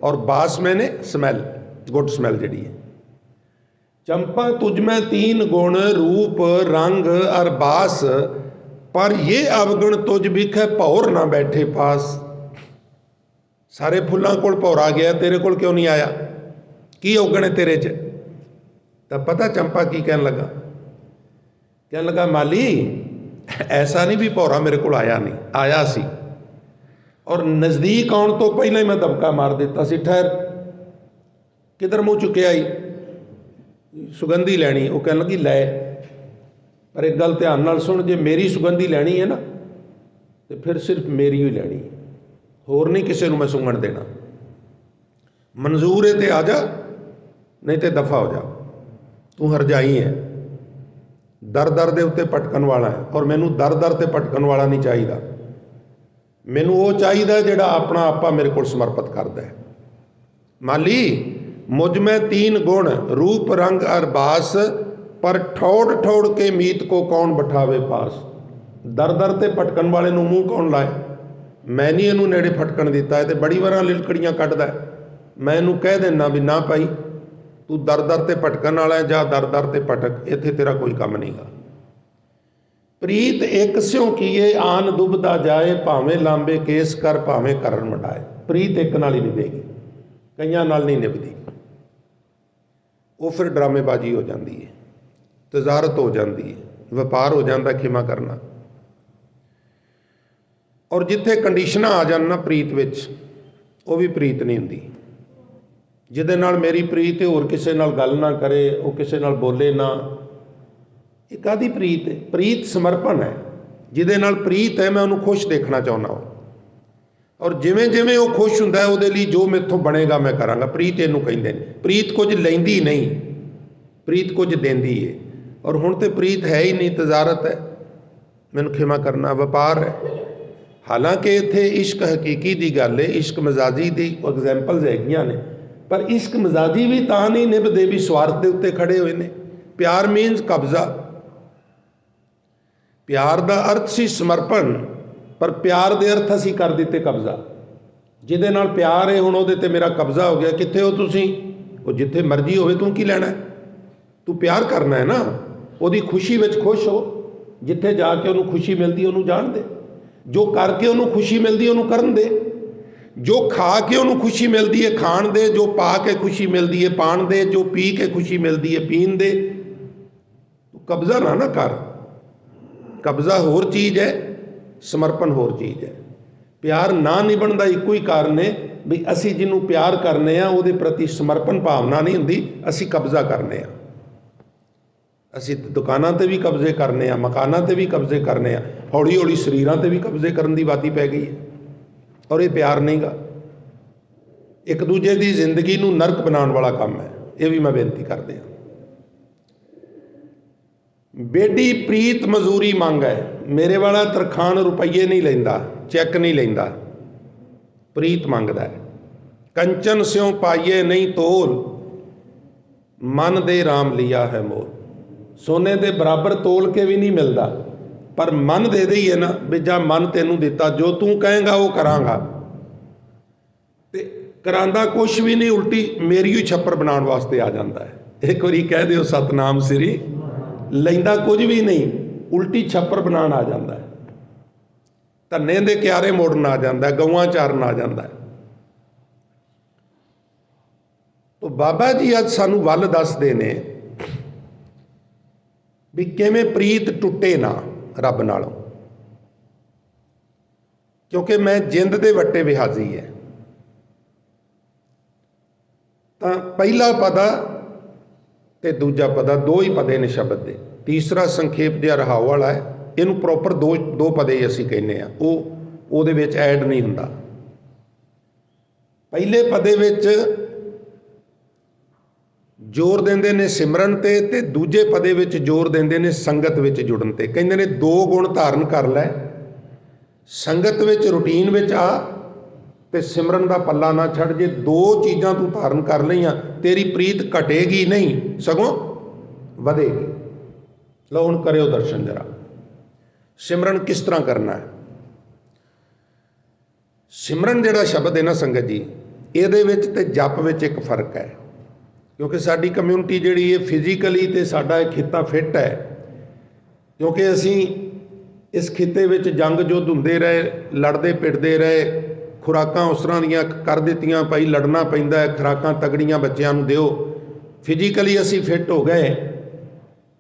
ਔਰ ਬਾਸ ਮੈਨੇ ਸਮੈਲ, ਗੁੱਡ ਸਮੈਲ ਜਿਹੜੀ ਹੈ। चंपा तुझ में 3 गुण, रूप, रंग और बास, पर ये अवगुण तुझ बिखे भौर ना बैठे पास। सारे फुल्लां कोल भौर आ गया, तेरे कोल क्यों नहीं आया? की औगण है तेरे च? तो पता चंपा की कहन लगा? कहन लगा, माली ऐसा नहीं भी भौरा मेरे को आया नहीं, आया सी, और नज़दीक आने तो पहले ही मैं दबका मार दिता सी। ठहर, किधर मुँह चुके आई? सुगंधी लैनी। वो कहन लगी, लै, पर एक गल ध्यान नाल सुन, जे मेरी सुगंधी लैनी है ना तो फिर सिर्फ मेरी ही लैनी, होर नहीं किसी को मैं सुंघण देना। मंजूर है तो आ जा, नहीं तो दफा हो जा। तू हरजाई है, दर दर दे उत्ते पटकन वाला है, और मैनू दर दर ते पटकन वाला नहीं चाहिए। मैनू वो चाहिए जिहड़ा अपना आपा मेरे को समर्पित करता है। माली मुझ में 3 गुण, रूप, रंग और बास, पर ठोड़ ठोड़ के मीत को कौन बिठावे पास। दर दर ते भटकन वाले नूं मूँह कौन लाए। मैं नहीं इनू नेड़े फटकन दिता है, तो बड़ी वार लिलकड़ियाँ कढ़दा है। मैं इनू कह देना भी ना भाई तू दर दर ते भटकन वाला है, जा दर दर ते भटक, इत्थे तेरा कोई काम नहीं गा। प्रीत एक स्यों कीए आन दुबदा जाए, भावें लांबे केस कर भावें करन मटाए। प्रीत एक नाल ही निभेगी, कईयां नाल नहीं निभदी। वो फिर ड्रामेबाजी हो जाती है, तजारत हो जाती है, व्यापार हो जाता खिमा करना। और जिथे कंडीशन आ जान ना प्रीत विच, वो भी प्रीत नहीं हुंदी। जिहदे नाल मेरी प्रीत है, होर किसे नाल गल ना करे, वो किसे नाल बोले ना, ये काहदी प्रीत है। प्रीत समर्पण है। जिहदे नाल प्रीत है मैं उन्होंने खुश देखना चाहुंदा वा, और जिवें जिवें वो खुश हुंदा है उहदे लई जो मेथों बनेगा मैं करांगा। प्रीत इहनूं कहिंदे ने। प्रीत कुछ लैंदी नहीं, प्रीत कुछ देंदी है। और हुण ते प्रीत है ही नहीं, तजारत है, मैनूं खिमा करना, व्यापार है। हालांकि इत्थे इश्क हकीकी की गल है, इश्क मजाजी की एग्जैंपल्स हैगियां ने, पर इश्क मजाजी भी तां नहीं निभदे भी स्वार्थ के उत्ते खड़े हुए ने। प्यार मीनस कब्जा। प्यार का अर्थ सी समर्पण, पर प्यार के अर्थ असीं कर दिते कब्जा। जिहदे नाल प्यार है हुण उहदे ते मेरा कब्जा हो गया। कित्थे हो तुसीं? वो जिथे मर्जी होवे, तूं की लैणा है? तू प्यार करना है ना, उहदी खुशी विच खुश हो। जिथे जाके उहनूं खुशी मिलती उहनूं जाण दे, जो करके उहनूं खुशी मिलती उहनूं करन दे, जो खा के उहनूं खुशी मिलती है खाण दे, जो पा के खुशी मिलती है पाण दे, जो पी के खुशी मिलती है पीण दे। कब्जा ना कर। कब्जा होर चीज़ है, समर्पण होर चीज़ है। प्यार ना निभण दा इक्को ही कारण है भी असी जिन्हों प्यार करने आ उहदे प्रति समर्पण भावना नहीं हुंदी, असी कब्जा करने आ। असी दुकानां ते भी कब्जे करने आ, मकानां ते भी कब्जे करने आ, हौली हौली शरीरां ते भी कब्जे करन दी वादी पै गई है। और ये प्यार नहीं गा, एक दूजे की जिंदगी नूं नरक बनाउण वाला काम है। ये भी मैं बेनती कर दिया। बेटी प्रीत मजूरी मंग है, मेरे वाला तरखान रुपये नहीं लेंदा, चैक नहीं लेंदा, प्रीत मंगदा है। कंचन स्यों पाइए नहीं तोल, मन दे राम लिया है मोल। सोने दे बराबर तोल के भी नहीं मिलता, पर मन दे दईए ना भी जा मन तेनू दिता, जो तू कहेगा वो करांगा। ते करांदा कुछ भी नहीं, उल्टी मेरी ही छप्पर बनाने वास्ते आ जाता है। एक बारी कह दिओ सतनाम श्री, लैंदा कुछ भी नहीं, उल्टी छप्पर बनाने आ जाता है। धन्ने दे क्यारे मोड़न आ जाता है, गौआं चारन आ जाता है। तो बाबा जी अज सानू वल दसदे ने भी किवें प्रीत टुटे ना रब नालों, क्योंकि मैं जिंद दे वट्टे विहाजी है। तो पहला पदा ते दूजा पदा, दो ही पदे ने शब्द दे। तीसरा संखेप जिहा रहाओ वाला है, इनू प्रॉपर दो पदे ही असीं कहने आ, उहदे विच ऐड नहीं हुंदा। पहले पदे विच जोर देंदे ने सिमरन ते दूजे पदे विच जोर देंदे ने संगत विच जुड़न ते। कहंदे ने दो गुण धारण कर लै, संगत विच रूटीन विच आ ते सिमरन दा पल्ला ना छड़। जे दो चीज़ां तू धारण कर लईआं, तेरी प्रीत घटेगी नहीं सगों वधेगी। लो हुण करियो दर्शन जरा, सिमरन किस तरह करना है। सिमरन जिहड़ा शब्द है ना संगत जी, इहदे विच ते जप विच एक फर्क है। क्योंकि साडी कम्यूनिटी जिहड़ी है फिजिकली तो साडा खिता फिट है, क्योंकि असीं इस खिते विच जंग युद्ध हुंदे रहे, लड़दे पिटदे रहे, खुराकां उस तरह दीआं कर दित्तियां, भाई लड़ना पैंदा है, खुराकां तगड़ियां बच्चिआं नूं दिओ। फिजिकली असीं फिट हो गए,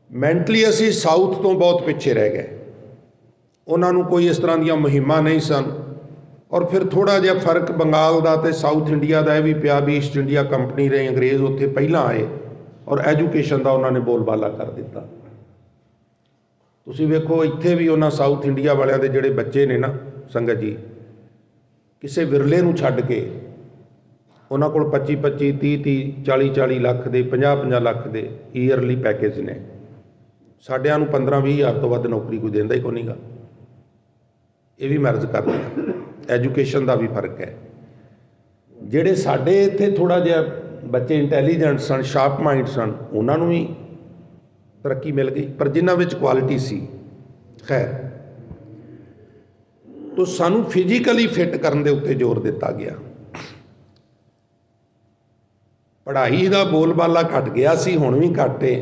मैंटली असीं साउथ तो बहुत पिछे रह गए। उन्हां नूं कोई इस तरह दीआं मुहिमां नहीं सन। और फिर थोड़ा जिहा फर्क बंगाल का तो साउथ इंडिया का यह भी पिया भी ईस्ट इंडिया कंपनी रही, अंग्रेज़ उत्थे पहलां आए और एजुकेशन का उन्होंने बोलबाला कर दिता। तुसीं वेखो इत्थे भी उन्हां साउथ इंडिया वालियां दे जिहड़े बच्चे ने ना संगत जी, किसी विरले नूं छड्ड के उन्हां कोल 25-25, 30-30, 40-40 लाख दे, 50-50 लाख दे ईयरली पैकेज ने। साडिਆਂ नूं 15-20 हज़ार तो वध नौकरी कोई देंदा ही कोई नहीं गा। ये भी मर्ज करते हैं, एजुकेशन का भी फर्क है। ਜਿਹੜੇ ਸਾਡੇ ਇੱਥੇ थोड़ा जिहा बच्चे इंटैलीजेंट सन, शार्प माइंड सन, उन्होंने भी तरक्की मिल गई, पर जिन्हां विच क्वालिटी सी। खैर, तो सानू फिजिकली फिट करन दे उत्ते जोर दिता गया। पढ़ाई का बोलबाला घट गया सी, हुण भी घट है।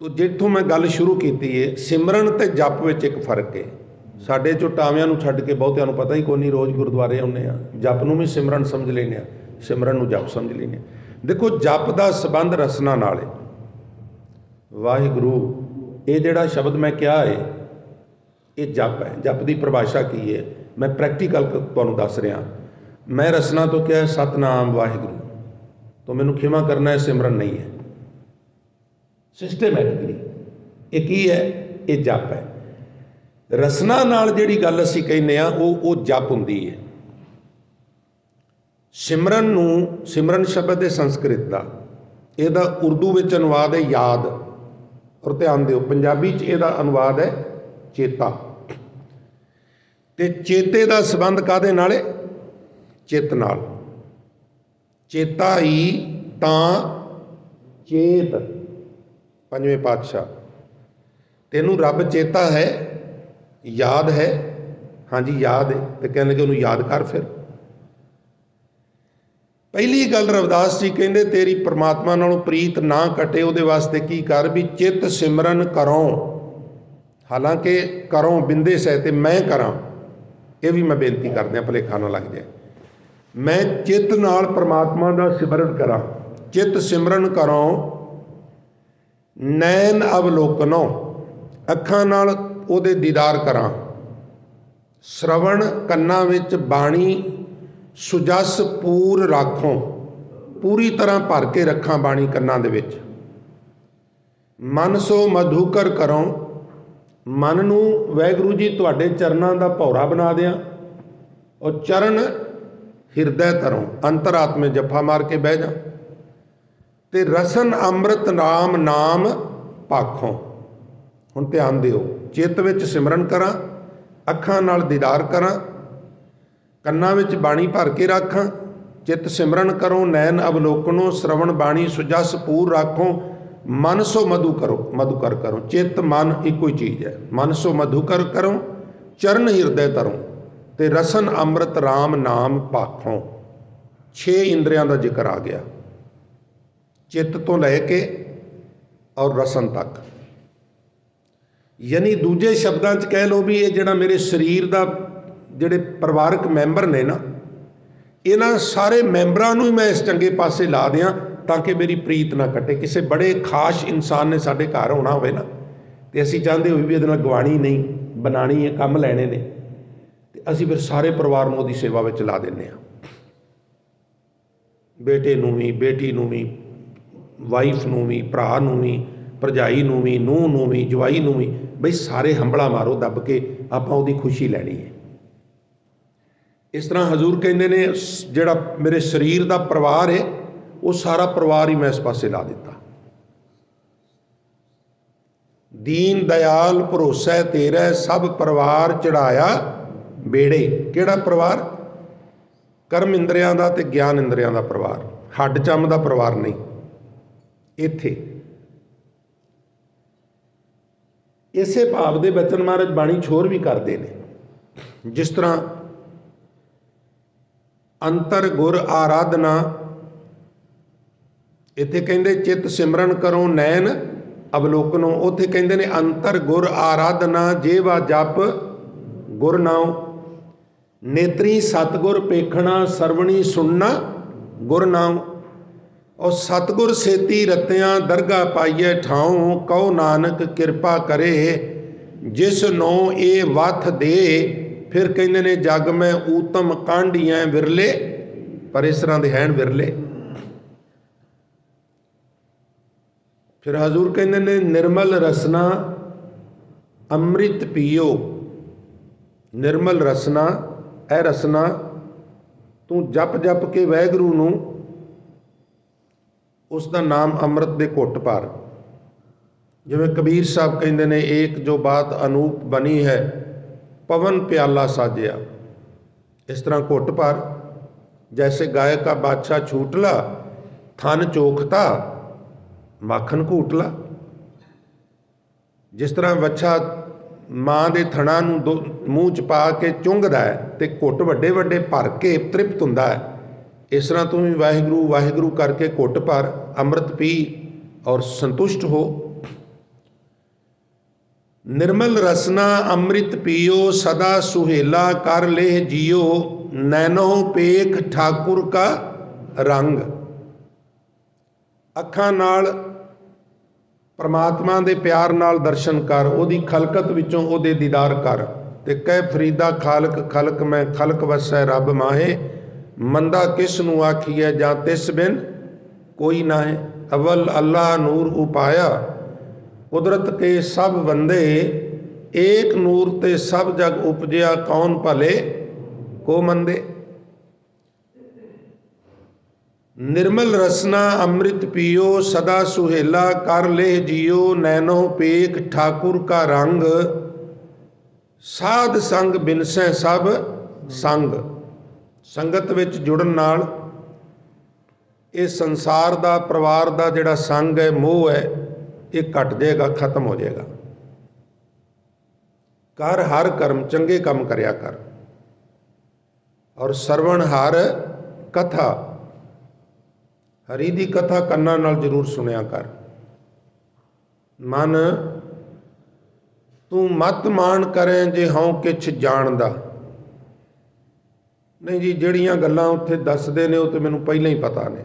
तो जिथों मैं गल शुरू की है, सिमरन ते जप विच एक फर्क है। साडे चो टावियां नूं छड्ड के बहुतिआं नूं पता ही कोई नहीं, रोज़ गुरुद्वारे आउंदे आ, जप नूं भी सिमरन समझ लैंदे आ, सिमरन नूं जप समझ लैंदे आ। देखो, जप का संबंध रसना नाल है। वाहिगुरू ये जिहड़ा शब्द मैं कहा है, ये जप है। जप की परिभाषा की है, मैं प्रैक्टिकल तुहानूं दस रहा। मैं रसना तो क्या है, सतनाम वाहिगुरू, तो मैनूं खिमा करना है, सिमरन नहीं है। सिस्टमैटिकली ये की है, ये जप है। रसना नाल जिहड़ी गल असीं कहने आ, वो जप हुंदी है। सिमरन नूं, सिमरन शब्द है संस्कृत का, इहदा उर्दू विच अनुवाद है याद, और ध्यान दिओ पंजाबी च इहदा अनुवाद है चेता। ते चेते का संबंध काहदे नाल है? चित नाल। चेता ही तां चेत, पंजवें पातशाह। तेनू रब चेता है, याद है, हाँ जी याद है, तो कहने लगे उन्होंने याद कर। फिर पहली गल रविदास जी कहते, तेरी परमात्मा नालों प्रीत ना कटे, उहदे वास्ते की कर भी चित सिमरन करों। हालांकि करों बिंदे सह ते मैं करा, ये भी मैं बेनती करदे, भुलेखा ना लग जाए। मैं चित नाल परमात्मा का सिमरन करा, चित सिमरन करों, नैन अवलोकनों, अखां नाल ਉਹਦੇ ਦੀਦਾਰ ਕਰਾਂ, श्रवण ਕੰਨਾਂ ਵਿੱਚ ਬਾਣੀ ਸੁਜਸ ਪੂਰ ਰਾਖੋਂ, ਪੂਰੀ ਤਰ੍ਹਾਂ ਭਰ ਕੇ ਰੱਖਾਂ ਬਾਣੀ ਕੰਨਾਂ ਦੇ ਵਿੱਚ। ਮਨ ਸੋ ਮਧੂਕਰ ਕਰੋ, ਮਨ ਨੂੰ ਵਾਹਿਗੁਰੂ ਜੀ ਤੁਹਾਡੇ ਚਰਨਾਂ ਦਾ ਭੌਰਾ ਬਣਾ ਦਿਆਂ, ਔਰ ਚਰਨ ਹਿਰਦੈ ਧਰੋਂ, ਅੰਤਰਾਤਮੇ ਜੱਫਾ ਮਾਰ ਕੇ ਬਹਿ ਜਾ। ਤੇ ਰਸਨ ਅੰਮ੍ਰਿਤ ਨਾਮ ਨਾਮ ਭਾਖੋਂ। ਹੁਣ ਧਿਆਨ ਦਿਓ, चित्त विच सिमरन करा, अखां नाल दीदार करा, कन्नां विच बाणी भर के राखां। चित्त सिमरन करो, नैन अवलोकनो, श्रवण बाणी सुजस पूर राखो, मन सो मधुकर मधुकर करो। चित्त मन इको ही चीज़ है। मन सो मधुकर करो, चरण हिरदय धरो, ते रसन अमृत राम नाम भाखों। 6 इंद्रियां का जिक्र आ गया, चित्त तो लैके और रसन तक। यानी दूजे शब्दों च कह लो भी ये जिहड़ा मेरे शरीर का जिहड़े परिवारक मैंबर ने ना, इन्हां सारे मैंबरां नूं ही मैं इस चंगे पासे ला दियां ताकि मेरी प्रीत ना कटे। किसी बड़े खास इंसान ने साडे घर आउणा होवे ना, ते असीं चाहते होई भी इहदे नाल गवाणी नहीं, बनानी है, काम लैणे ने, ते असीं फिर सारे परिवार नूं उहदी सेवा विच ला दिंदे आ। बेटे नूं भी, बेटी नूं भी, वाइफ नूं भी, भरा नूं भी, भरजाई नूं भी, नूंह नूं भी, जवाई नूं भी, बई सारे हंबला मारो दब के, आपां उहदी खुशी लैनी है। इस तरह हजूर कहते ने जिहड़ा मेरे शरीर का परिवार है, वो सारा परिवार ही मैं इस पासे ला दिता। दीन दयाल भरोसा तेरा, सब परिवार चढ़ाया बेड़े। किहड़ा परिवार? कर्म इंद्रियां दा ते ज्ञान इंद्रियां दा परिवार, हड्ड चम दा परिवार नहीं। इत्थे इसे भाव के बचन महाराज बाणी छोर भी करते हैं। जिस तरह अंतर गुर आराधना, इत्थे कहते चित सिमरन करो, नैन अवलोकनो, उत्थे कहते ने अंतर गुर आराधना, जेवा जप गुर नाओ, नेत्री सतगुर पेखना, सरवणी सुनना गुर नाओ। और सतगुर सेती रत्तियां, दरगाह पाइए ठाऊं, कहो नानक कृपा करे, जिस नो ए वथ दे। फिर कहते ने जग में ऊतम कांडियां विरले, पर इस तरह के हैं विरले। फिर हजूर कहते ने निर्मल रसना अमृत पीओ। निर्मल रसना, ए रसना तू जप जप के वाहिगुरू नूं उसका नाम अमृत दे घुट भर। जिवें कबीर साहब कहते ने, एक जो बात अनूप बनी है, पवन प्याला साजिया। इस तरह घुट भर, जैसे गाय का बादशाह छूटला थन चोखता, ਮਾਖਣ ਘੂਟ ਲਾ। ਜਿਸ ਤਰ੍ਹਾਂ ਵੱਛਾ ਮਾਂ ਦੇ ਥਣਾਂ ਨੂੰ ਮੂੰਹ 'ਚ ਪਾ ਕੇ ਚੁੰਘਦਾ ਹੈ ਅਤੇ ਘੁੱਟ ਵੱਡੇ ਵੱਡੇ ਭਰ ਕੇ ਤ੍ਰਿਪਤ ਹੁੰਦਾ ਹੈ, ਇਸ ਤਰ੍ਹਾਂ ਤੂੰ ਵੀ ਵਾਹਿਗੁਰੂ ਵਾਹਿਗੁਰੂ ਕਰਕੇ ਘੁੱਟ ਭਰ, ਅੰਮ੍ਰਿਤ ਪੀ ਔਰ ਸੰਤੁਸ਼ਟ ਹੋ। ਨਿਰਮਲ ਰਸਨਾ ਅੰਮ੍ਰਿਤ ਪੀਓ, ਸਦਾ ਸੁਹੇਲਾ ਕਰ ਲੇਹ ਜੀਓ, ਨੈਨੋ ਪੇਖ ਠਾਕੁਰ ਕਾ ਰੰਗ। ਅੱਖਾਂ ਨਾਲ ਪਰਮਾਤਮਾ ਦੇ ਪਿਆਰ ਨਾਲ ਦਰਸ਼ਨ ਕਰ, ਉਹਦੀ ਖਲਕਤ ਵਿੱਚੋਂ ਉਹਦੇ ਦੀਦਾਰ ਕਰ। ਤੇ ਕਹਿ ਫਰੀਦਾ ਖਾਲਕ ਖਲਕ ਮੈਂ, ਖਲਕ ਵਸੈ ਰੱਬ ਮਾਹੇ, ਮੰਦਾ ਕਿਸ ਨੂੰ ਆਖੀਐ ਜਾਂ ਤਿਸ ਬਿਨ ਕੋਈ ਨਾਹੇ। ਅਵਲ ਅੱਲਾ ਨੂਰ ਉਪਾਇਆ, ਕੁਦਰਤ ਕੇ ਸਭ ਬੰਦੇ, ਏਕ ਨੂਰ ਤੇ ਸਭ ਜਗ ਉਪਜਿਆ, ਕੌਣ ਭਲੇ ਕੋ ਮੰਦੇ। ਨਿਰਮਲ ਰਸਨਾ ਅੰਮ੍ਰਿਤ ਪੀਓ, ਸਦਾ ਸੁਹੇਲਾ ਕਰ ਲੇਹ ਜੀਓ, ਨੈਨੋ ਪੇਖ ਠਾਕੁਰ ਕਾ ਰੰਗ, ਸਾਧ ਸੰਗ ਬਿਨਸੈ ਸਭ ਸੰਗ। ਸੰਗਤ ਵਿੱਚ ਜੁੜਨ ਨਾਲ ਇਹ ਸੰਸਾਰ ਦਾ, ਪਰਿਵਾਰ ਦਾ ਜਿਹੜਾ ਸੰਗ ਹੈ, ਮੋਹ ਹੈ, ਇਹ ਘਟ ਜਾਏਗਾ, ਖਤਮ ਹੋ ਜਾਏਗਾ। ਕਰ ਹਰ ਕਰਮ, ਚੰਗੇ ਕੰਮ ਕਰਿਆ ਕਰ। ਔਰ ਸਰਵਣ ਹਰ ਕਥਾ, ਹਰੀ ਦੀ ਕਥਾ ਕੰਨਾਂ ਨਾਲ ਜ਼ਰੂਰ ਸੁਣਿਆ ਕਰ। ਮਨ ਤੂੰ ਮਤ ਮਾਣ ਕਰੇ ਜੇ ਹਉ ਕਿਛ ਜਾਣਦਾ। ਨਹੀਂ ਜੀ, ਜਿਹੜੀਆਂ ਗੱਲਾਂ ਉੱਥੇ ਦੱਸਦੇ ਨੇ ਉਹ ਤਾਂ ਮੈਨੂੰ ਪਹਿਲਾਂ ਹੀ ਪਤਾ ਨੇ।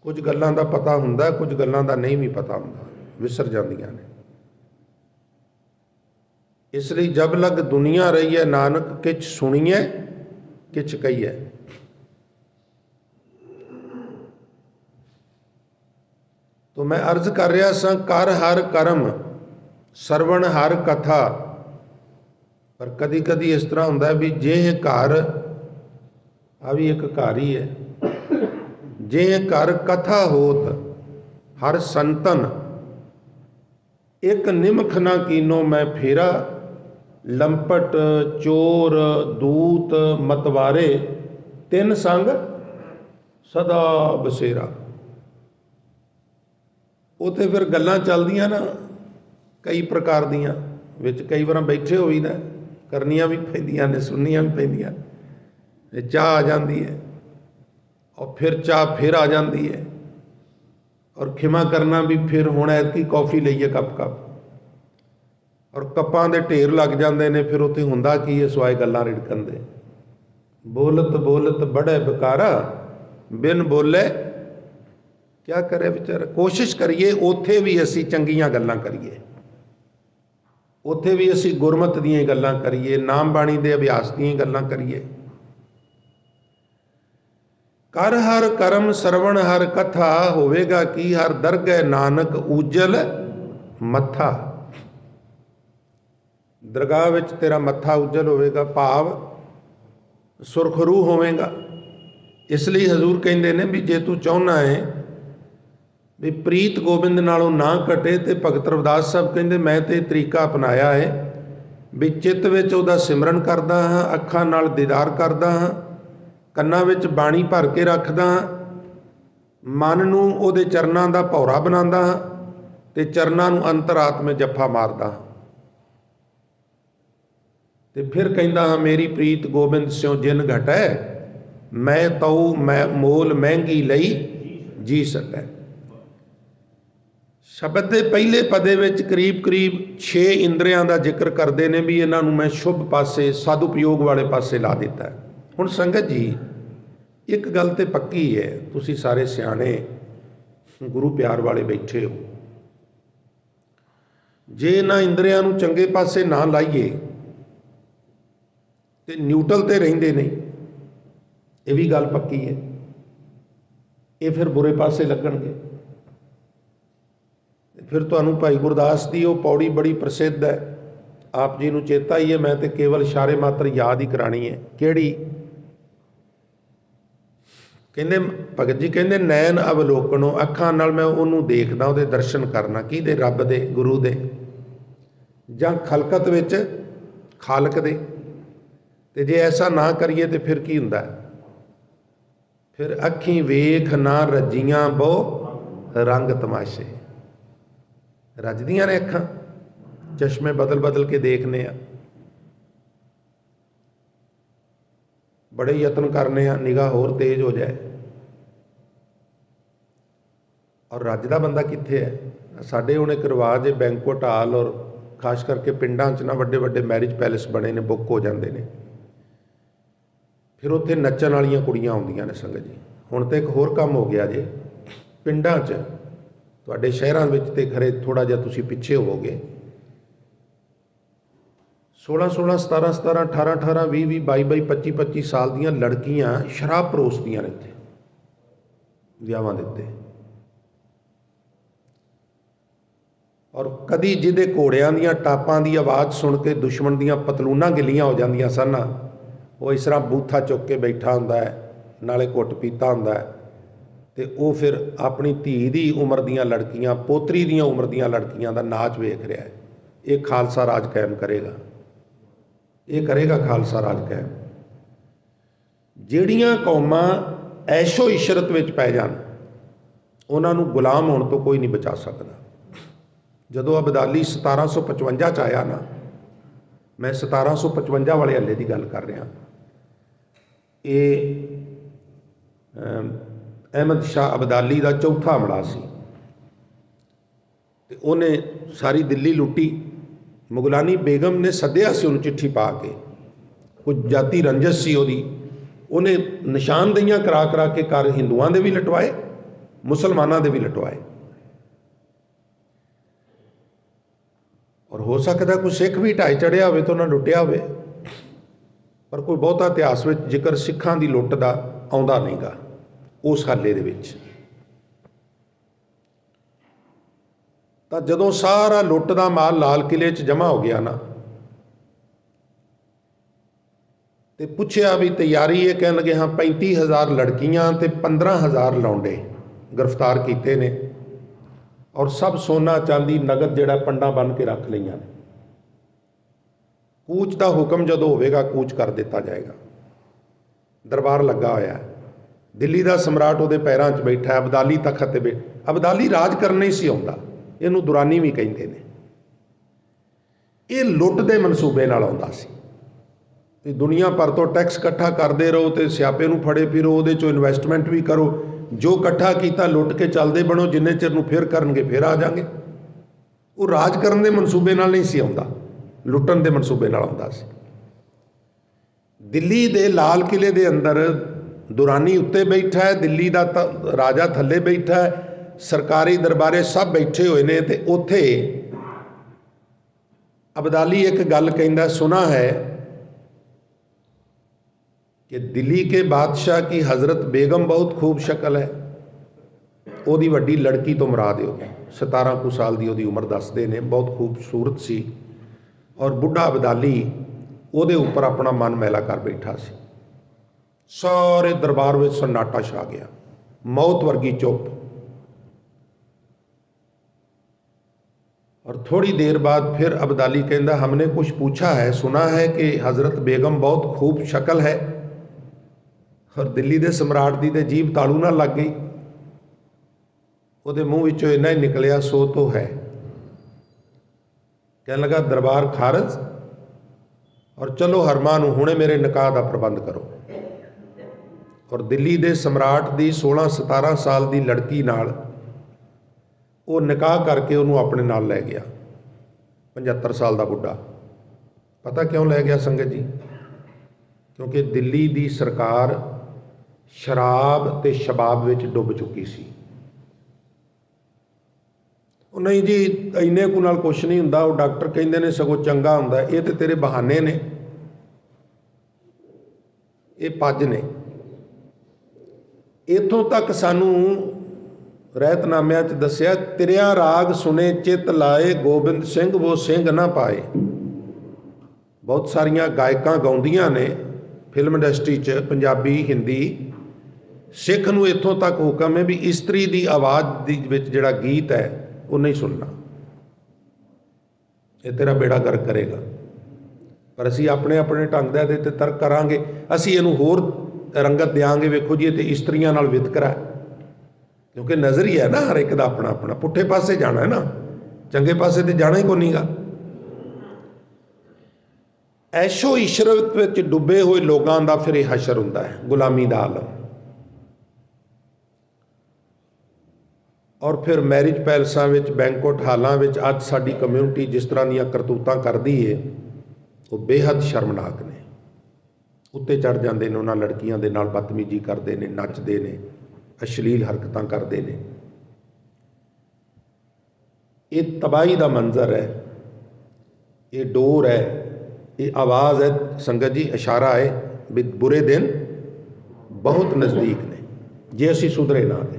ਕੁਝ ਗੱਲਾਂ ਦਾ ਪਤਾ ਹੁੰਦਾ, ਕੁਝ ਗੱਲਾਂ ਦਾ ਨਹੀਂ ਵੀ ਪਤਾ ਹੁੰਦਾ, ਵਿਸਰ ਜਾਂਦੀਆਂ ਨੇ। ਇਸ ਲਈ ਜਬ ਲਗ ਦੁਨੀਆ ਰਹੀ ਹੈ, ਨਾਨਕ ਕਿਛ ਸੁਣੀਐ ਕਿਛ ਕਹੀਐ। ਤੋ ਮੈਂ ਅਰਜ਼ ਕਰ ਰਿਹਾ ਸਾਂ, ਕਰ ਹਰ ਕਰਮ, ਸਰਵਣ ਹਰ ਕਥਾ। ਪਰ ਕਦੀ ਕਦੀ ਇਸ ਤਰ੍ਹਾਂ ਹੁੰਦਾ ਵੀ ਜੇ ਘਰ, ਆ ਵੀ ਇੱਕ ਘਰ ਹੀ ਹੈ, ਜੇ ਘਰ ਕਥਾ ਹੋਤ ਹਰ ਸੰਤਨ, ਇੱਕ ਨਿਮਖ ਨਾ ਕੀਨੋ ਮੈਂ ਫੇਰਾ, ਲੰਪਟ ਚੋਰ ਦੂਤ ਮਤਵਾਰੇ, ਤਿੰਨ ਸੰਗ ਸਦਾ ਬਸੇਰਾ। ਉੱਥੇ ਫਿਰ ਗੱਲਾਂ ਚੱਲਦੀਆਂ ਨਾ ਕਈ ਪ੍ਰਕਾਰ ਦੀਆਂ, ਵਿੱਚ ਕਈ ਵਾਰ ਬੈਠੇ ਹੋਈਦਾ, ਕਰਨੀਆਂ ਵੀ ਪੈਂਦੀਆਂ ਨੇ, ਸੁਣਨੀਆਂ ਵੀ ਪੈਂਦੀਆਂ। ਚਾਹ ਆ ਜਾਂਦੀ ਹੈ, ਔਰ ਫਿਰ ਚਾਹ ਫਿਰ ਆ ਜਾਂਦੀ ਹੈ, ਔਰ ਖਿਮਾ ਕਰਨਾ ਵੀ ਫਿਰ ਹੁਣ ਐਤਕੀ ਕੌਫੀ ਲਈਏ ਕੱਪ, ਔਰ ਕੱਪਾਂ ਦੇ ਢੇਰ ਲੱਗ ਜਾਂਦੇ ਨੇ। ਫਿਰ ਉੱਥੇ ਹੁੰਦਾ ਕੀ ਹੈ, ਸਵਾਏ ਗੱਲਾਂ ਰਿੜਕਣ ਦੇ। ਬੋਲਤ ਬੋਲਤ ਬੜੇ ਬਕਾਰਾ, ਬਿਨ ਬੋਲੇ ਕਿਆ ਕਰੇ ਵਿਚਾਰਾ। ਕੋਸ਼ਿਸ਼ ਕਰੀਏ ਉੱਥੇ ਵੀ ਅਸੀਂ ਚੰਗੀਆਂ ਗੱਲਾਂ ਕਰੀਏ, ਉੱਥੇ ਵੀ ਅਸੀਂ ਗੁਰਮਤ ਦੀਆਂ ਗੱਲਾਂ ਕਰੀਏ, ਨਾਮ ਬਾਣੀ ਦੇ ਅਭਿਆਸ ਦੀਆਂ ਗੱਲਾਂ ਕਰੀਏ। ਕਰ ਹਰ ਕਰਮ, ਸਰਵਣ ਹਰ ਕਥਾ, ਹੋਵੇਗਾ ਕੀ ਹਰ ਦਰਗਹਿ ਨਾਨਕ ਉਜਲ ਮੱਥਾ। ਦਰਗਾਹ ਵਿੱਚ ਤੇਰਾ ਮੱਥਾ ਉਜਲ ਹੋਵੇਗਾ, ਭਾਵ ਸੁਰਖਰੂ ਹੋਵੇਗਾ। ਇਸ ਲਈ ਹਜ਼ੂਰ ਕਹਿੰਦੇ ਨੇ ਵੀ ਜੇ ਤੂੰ ਚਾਹੁੰਦਾ ਹੈ ਵੀ ਪ੍ਰੀਤ ਗੋਬਿੰਦ ਨਾਲੋਂ ਨਾ ਘਟੇ, ਤੇ ਭਗਤ ਰਵਿਦਾਸ ਸਾਹਿਬ ਕਹਿੰਦੇ ਮੈਂ ਤੇ ਤਰੀਕਾ ਅਪਣਾਇਆ ਹੈ ਵੀ ਚਿੱਤ ਵਿੱਚ ਉਹਦਾ ਸਿਮਰਨ ਕਰਦਾ ਹਾਂ, ਅੱਖਾਂ ਨਾਲ ਦੀਦਾਰ ਕਰਦਾ ਹਾਂ, ਕੰਨਾਂ ਵਿੱਚ ਬਾਣੀ ਭਰ ਕੇ ਰੱਖਦਾ ਹਾਂ, ਮਨ ਨੂੰ ਉਹਦੇ ਚਰਨਾਂ ਦਾ ਭੌਰਾ ਬਣਾਉਂਦਾ ਹਾਂ, ਤੇ ਚਰਨਾਂ ਨੂੰ ਅੰਤਰਾਤਮੇ ਜੱਫਾ ਮਾਰਦਾ ਹਾਂ। ਤੇ ਫਿਰ ਕਹਿੰਦਾ ਹਾਂ ਮੇਰੀ ਪ੍ਰੀਤ ਗੋਬਿੰਦ ਸਿਉ ਜਿਨ ਘਟੈ, ਮੈਂ ਤਉ ਮੈਂ ਮੋਲ ਮਹਿੰਗੀ ਲਈ ਜੀ ਸਕੈ। ਸ਼ਬਦ ਦੇ ਪਹਿਲੇ ਪਦੇ ਵਿੱਚ ਕਰੀਬ 6 ਇੰਦਰੀਆਂ ਦਾ ਜ਼ਿਕਰ ਕਰਦੇ ਨੇ ਵੀ ਇਹਨਾਂ ਨੂੰ ਮੈਂ ਸ਼ੁਭ ਪਾਸੇ, ਸਦਉਪਯੋਗ ਵਾਲੇ ਪਾਸੇ ਲਾ ਦਿੱਤਾ। ਹੁਣ ਸੰਗਤ ਜੀ, ਇੱਕ ਗੱਲ ਤੇ ਪੱਕੀ ਹੈ, ਤੁਸੀਂ ਸਾਰੇ ਸਿਆਣੇ ਗੁਰੂ ਪਿਆਰ ਵਾਲੇ ਬੈਠੇ ਹੋ, ਜੇ ਇਹਨਾਂ ਇੰਦਰੀਆਂ ਨੂੰ ਚੰਗੇ ਪਾਸੇ ਨਾ ਲਾਈਏ ਤੇ ਨਿਊਟਰਲ ਤੇ ਰਹਿੰਦੇ ਨੇ, ਇਹ ਵੀ ਗੱਲ ਪੱਕੀ ਹੈ, ਇਹ ਫਿਰ ਬੁਰੇ ਪਾਸੇ ਲੱਗਣਗੇ। ਫਿਰ ਤੁਹਾਨੂੰ ਭਾਈ ਗੁਰਦਾਸ ਦੀ ਉਹ ਪੌੜੀ ਬੜੀ ਪ੍ਰਸਿੱਧ ਹੈ, ਆਪ ਜੀ ਨੂੰ ਚੇਤਾ ਹੀ ਹੈ, ਮੈਂ ਤੇ ਕੇਵਲ ਇਸ਼ਾਰੇ ਮਾਤਰ ਯਾਦ ਹੀ ਕਰਾਣੀ ਹੈ। ਕਿਹੜੀ? ਕਹਿੰਦੇ ਭਗਤ ਜੀ ਕਹਿੰਦੇ ਨੈਣ ਅਵਲੋਕਨੋ, ਅੱਖਾਂ ਨਾਲ ਮੈਂ ਉਹਨੂੰ ਦੇਖਦਾ, ਉਹਦੇ ਦਰਸ਼ਨ ਕਰਨਾ। ਕਿਹਦੇ? ਰੱਬ ਦੇ, ਗੁਰੂ ਦੇ, ਜਾਂ ਖਲਕਤ ਵਿੱਚ ਖਾਲਕ ਦੇ। ਤੇ ਜੇ ਐਸਾ ਨਾ ਕਰੀਏ ਤੇ ਫਿਰ ਕੀ ਹੁੰਦਾ? फिर अखी वेख ना रजियां बहु रंग तमाशे। रजदियां ने अखां, चश्मे बदल बदल के देखने आ, बड़े यत्न करने आ निगाह होर तेज हो जाए। और रजदा बंदा कित्थे है? साडे हुण एक रिवाज है, बैंकुएट हाल और खास करके पिंडां च ना वड्डे वड्डे मैरिज पैलेस बने ने, बुक हो जाते हैं, फिर उत्थे नच्चण वालियां कुड़ियां आउंदियां ने संगत जी। हुण तो एक होर काम हो गया जे, पिंडां च तुहाडे शहरां विच ते खरे थोड़ा जिहा तुसीं पिछे होवोगे, 16-16, 17-17, 18-18, 20-20, 22-22, 25-25 साल दियां लड़कियां शराब परोसदियां ने इत्थे विआहां दे उत्ते। और कदी जिहदे घोड़ियां दीयां टापां दी आवाज़ सुन के दुश्मन दीयां पतलूनां गिल्लियां हो जांदियां सन, वो इस तरह बूथा चुक के बैठा हुंदा है, नाले घुट पीता हुंदा है, ते वो फिर अपनी धी दी उम्र दीयां लड़कियां, पोतरी दीयां उम्र दीयां लड़कियां दा नाच वेख रहा है। ये खालसा राज कायम करेगा, ये करेगा खालसा राज कायम। ਜਿਹੜੀਆਂ ਕੌਮਾਂ ਐਸ਼ੋ ਇਸ਼ਰਤ ਵਿੱਚ ਪੈ ਜਾਣ, ਉਹਨਾਂ ਨੂੰ ਗੁਲਾਮ ਹੋਣ ਤੋਂ ਕੋਈ ਨਹੀਂ ਬਚਾ ਸਕਦਾ। ਜਦੋਂ ਅਬਦਾਲੀ 1755 ਚ ਆਇਆ ਨਾ, मैं 1755 वाले हल्ले की गल कर रहा, ये अहमद शाह अबदाली का चौथा हमला सी, ते उन्हें सारी दिल्ली लुटी। मुगलानी बेगम ने सद्या सी उन्हें चिट्ठी पा के, कुछ जाति रंजस सी ओदी, उन्हें निशानदेहियां करा करा के घर हिंदुआं दे भी लटवाए, मुसलमानां दे भी लटवाए। और हो सकता कोई सिख भी ढाई चढ़िया हो तो उन्हें लुटिया हो, पर कोई बहुता इतिहास में जिक्र सिखां की लुट का आउंदा नहीं गा उस हल्ले दे विच। तां जदों सारा लुट का माल लाल किले च जमा हो गया ना, तो पुछया भी तैयारी है, कह लगे हाँ 35,000 लड़कियां ते 15,000 लौंडे गिरफ्तार किए ने, और सब सोना चांदी नगद जिहड़ा पंडा बन के रख लईआं ने। कूच का हुक्म जदों होवेगा कूच कर दिता जाएगा। दरबार लगा होया है, दिल्ली का सम्राट उहदे पैरां 'च बैठा है, अबदाली तखत ते अबदाली राज करना ही सी आउंदा, इहनूं दुरानी भी कहिंदे ने। ये लुट दे मनसूबे नाल आउंदा सी भी दुनिया भर तो टैक्स इकट्ठा करते रहो तो सियापे नूं फड़े फिरो, उहदे चों इन्वैसटमेंट भी करो, जो इकट्ठा किया लुट के चलते बनो, जिन्ने चिर नूं फिर करनगे फिर आ जाएंगे। वो राज करन दे मनसूबे नाल नहीं सी आउंदा, लुटन दे मनसूबे नाल आउंदा सी। दिल्ली दे लाल किले दे अंदर दुरानी उत्ते बैठा है, दिल्ली दा राजा थल्ले बैठा है, सरकारी दरबारे सब बैठे हुए ने, ते उत्थे अबदाली एक गल कहंदा, सुना है कि दिल्ली के बादशाह की हज़रत बेगम बहुत खूब शक्ल है, ओदी वड्डी लड़की तो मुराद हो, 17 कुछ साल की ओदी उम्र दसदे ने, बहुत खूबसूरत सी। और बुढ़ा अबदाली ओदे उपर अपना मन मैला कर बैठा सी। सारे दरबार में सन्नाटा छा गया, मौत वर्गी चुप। और थोड़ी देर बाद फिर अबदाली कहंदा, हमने कुछ पूछा है, सुना है कि हज़रत बेगम बहुत खूब शक्ल है। और दिल्ली के सम्राट की तो जीभ तालू ना लग गई, वो मूँह विचों इन्ना ही निकलिया, सो तो है। कहने लगा दरबार खारज, और चलो हरमा नूं हुणे मेरे निकाह का प्रबंध करो। और दिल्ली के सम्राट की 16-17 साल की लड़की नाल वो निकाह करके उन्होंने अपने नाल लै गया। 75 साल का बुढ़ा, पता क्यों लै गया संगत जी? क्योंकि दिल्ली की सरकार शराब ते शबाब विच डुब चुकी सी। नहीं जी इन्ने कु नाल कुछ नहीं हुंदा, वो डॉक्टर कहंदे ने सगों चंगा हुंदा, ये तो तेरे बहाने ने, ये पज ने। इत्थों तक सानू रहतनामिਆਂ 'ਚ दस्या, तिरिया राग सुने चित लाए, गोबिंद सिंह वो सिंह ना पाए। बहुत सारिया गायकां गाउंदियां ने फिल्म इंडस्ट्री 'ਚ, पंजाबी हिंदी। सिख नूं इत्थों तक हुक्म है भी इस्त्री की आवाज़ दी विच जिहड़ा गीत है वो नहीं सुनना, ये तेरा बेड़ा गर्क करेगा। पर असी अपने अपने ढंग दे ते तर्क करांगे, असी इहनूं होर रंगत देंगे, वेखो जी ये इस्त्रियां नाल वितकरा है, क्योंकि नज़रिया है ना हर एक का अपना अपना। पुठे पासे जाना है ना, चंगे पासे तो जाना ही को नहीं गा। ऐशो इशरत विच डुबे हुए लोगों का फिर यह हशर हुंदा है, गुलामी का आलम। और फिर मैरिज पैलसां विच, बैंकुट हालां विच अज साडी कम्यूनिटी जिस तरह दीयां करतूतां करदी है वो बेहद शर्मनाक ने। उत्ते चढ़ जाते हैं, उन्होंने लड़कियों के नाल बदतमीजी करते हैं, नचते हैं, अश्लील हरकतां करते हैं। ये तबाही का मंजर है, ये डोर है, ये आवाज़ है संगत जी, इशारा है भी बुरे दिन बहुत नज़दीक ने जे असी सुधरे ना। दे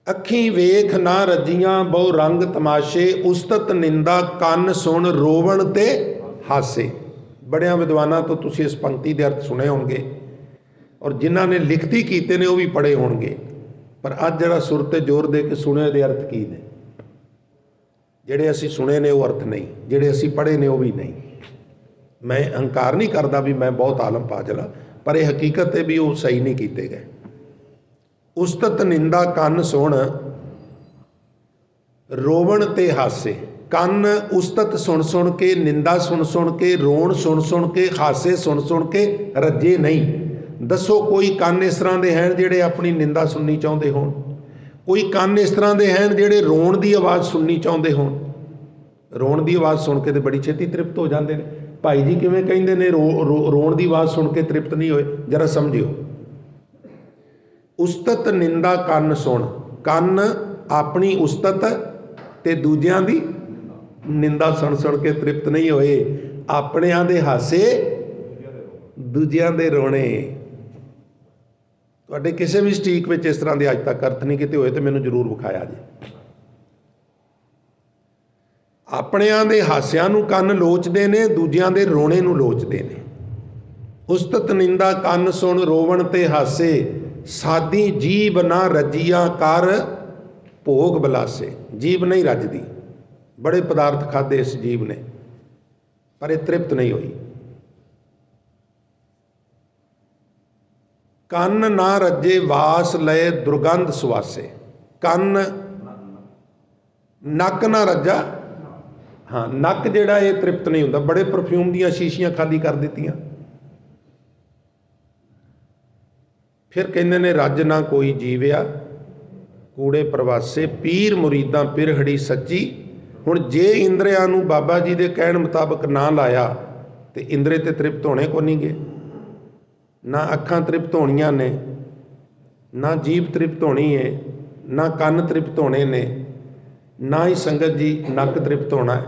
अखी वेख ना रजियां बहु रंग तमाशे, उस्तत निंदा कन सुन रोवण ते हासे। बड़िया विद्वानों तो तुसीं इस पंक्ति के अर्थ सुने होंगे और जिन्हों ने लिखती कीते ने वो भी पढ़े होंगे, पर अज जरा सुर ते जोर दे के सुने दे अर्थ की ने। ਜਿਹੜੇ ਅਸੀਂ ਸੁਣੇ ਨੇ ਉਹ अर्थ नहीं, ਜਿਹੜੇ ਅਸੀਂ पढ़े ने वो भी नहीं। मैं अहंकार नहीं करता भी मैं बहुत आलम पाजला, पर यह हकीकत है भी वो सही नहीं किए गए। उस्तत निंदा कन सुन रोवण ते हासे। कन उस्तत सुन के, निंदा सुन के, रोण सुन के, हासे सुन के रजे नहीं। दसो कोई कन इस तरह के हैं ਜਿਹੜੇ अपनी निंदा सुननी चाहते हो, कोई कन इस तरह के हैं ਜਿਹੜੇ रोण की आवाज़ सुननी चाहते हो। रोण की आवाज़ सुन के तो बड़ी छेती तृप्त हो जाते हैं। भाई जी किवें कहिंदे ने रोण की आवाज़ सुन के तृप्त नहीं होए, जरा समझियो। उस्तत निंदा कन सुन, कन अपनी उस्तत ते दूजियां दी निंदा सुन के तृप्त नहीं होए, अपनियां दे हासे दूजियां दे रोने। तुहाडे किसी भी स्टीक में इस तरह के अज तक अर्थ नहीं किते होए तो मैनूं जरूर विखाया जी। अपनियां दे हासियां नूं कन लोचदे ने, दूजियां दे रोणे नूं लोचदे ने। उस्तत निंदा कन सुन रोवण ते हासे, सादी जीभ ना रजिया कर भोग बलासे। जीभ नहीं रजदी, बड़े पदार्थ खाधे इस जीव ने पर यह तृप्त नहीं हुई। कन ना रजे वास लय दुर्गंध सुवासे। कन नक ना रजा, हाँ नक जिहड़ा ये तृप्त नहीं होंदा। बड़े परफ्यूम दियां शीशियां खाली कर दित्तियां, फिर कहंदे ने रज ना कोई जीविया कूड़े प्रवासे, पीर मुरीदां पिरहड़ी सच्ची। हुण जे इंद्रियां नूं बाबा जी दे कहण मुताबक ना लाया तो इंद्रे ते तृप्त होने को नहीं गए। ना अखां तृप्त होणियां ने, ना जीभ तृप्त होनी है, ना कन तृप्त होने ने, ना ही संगत जी नक तृप्त होना है,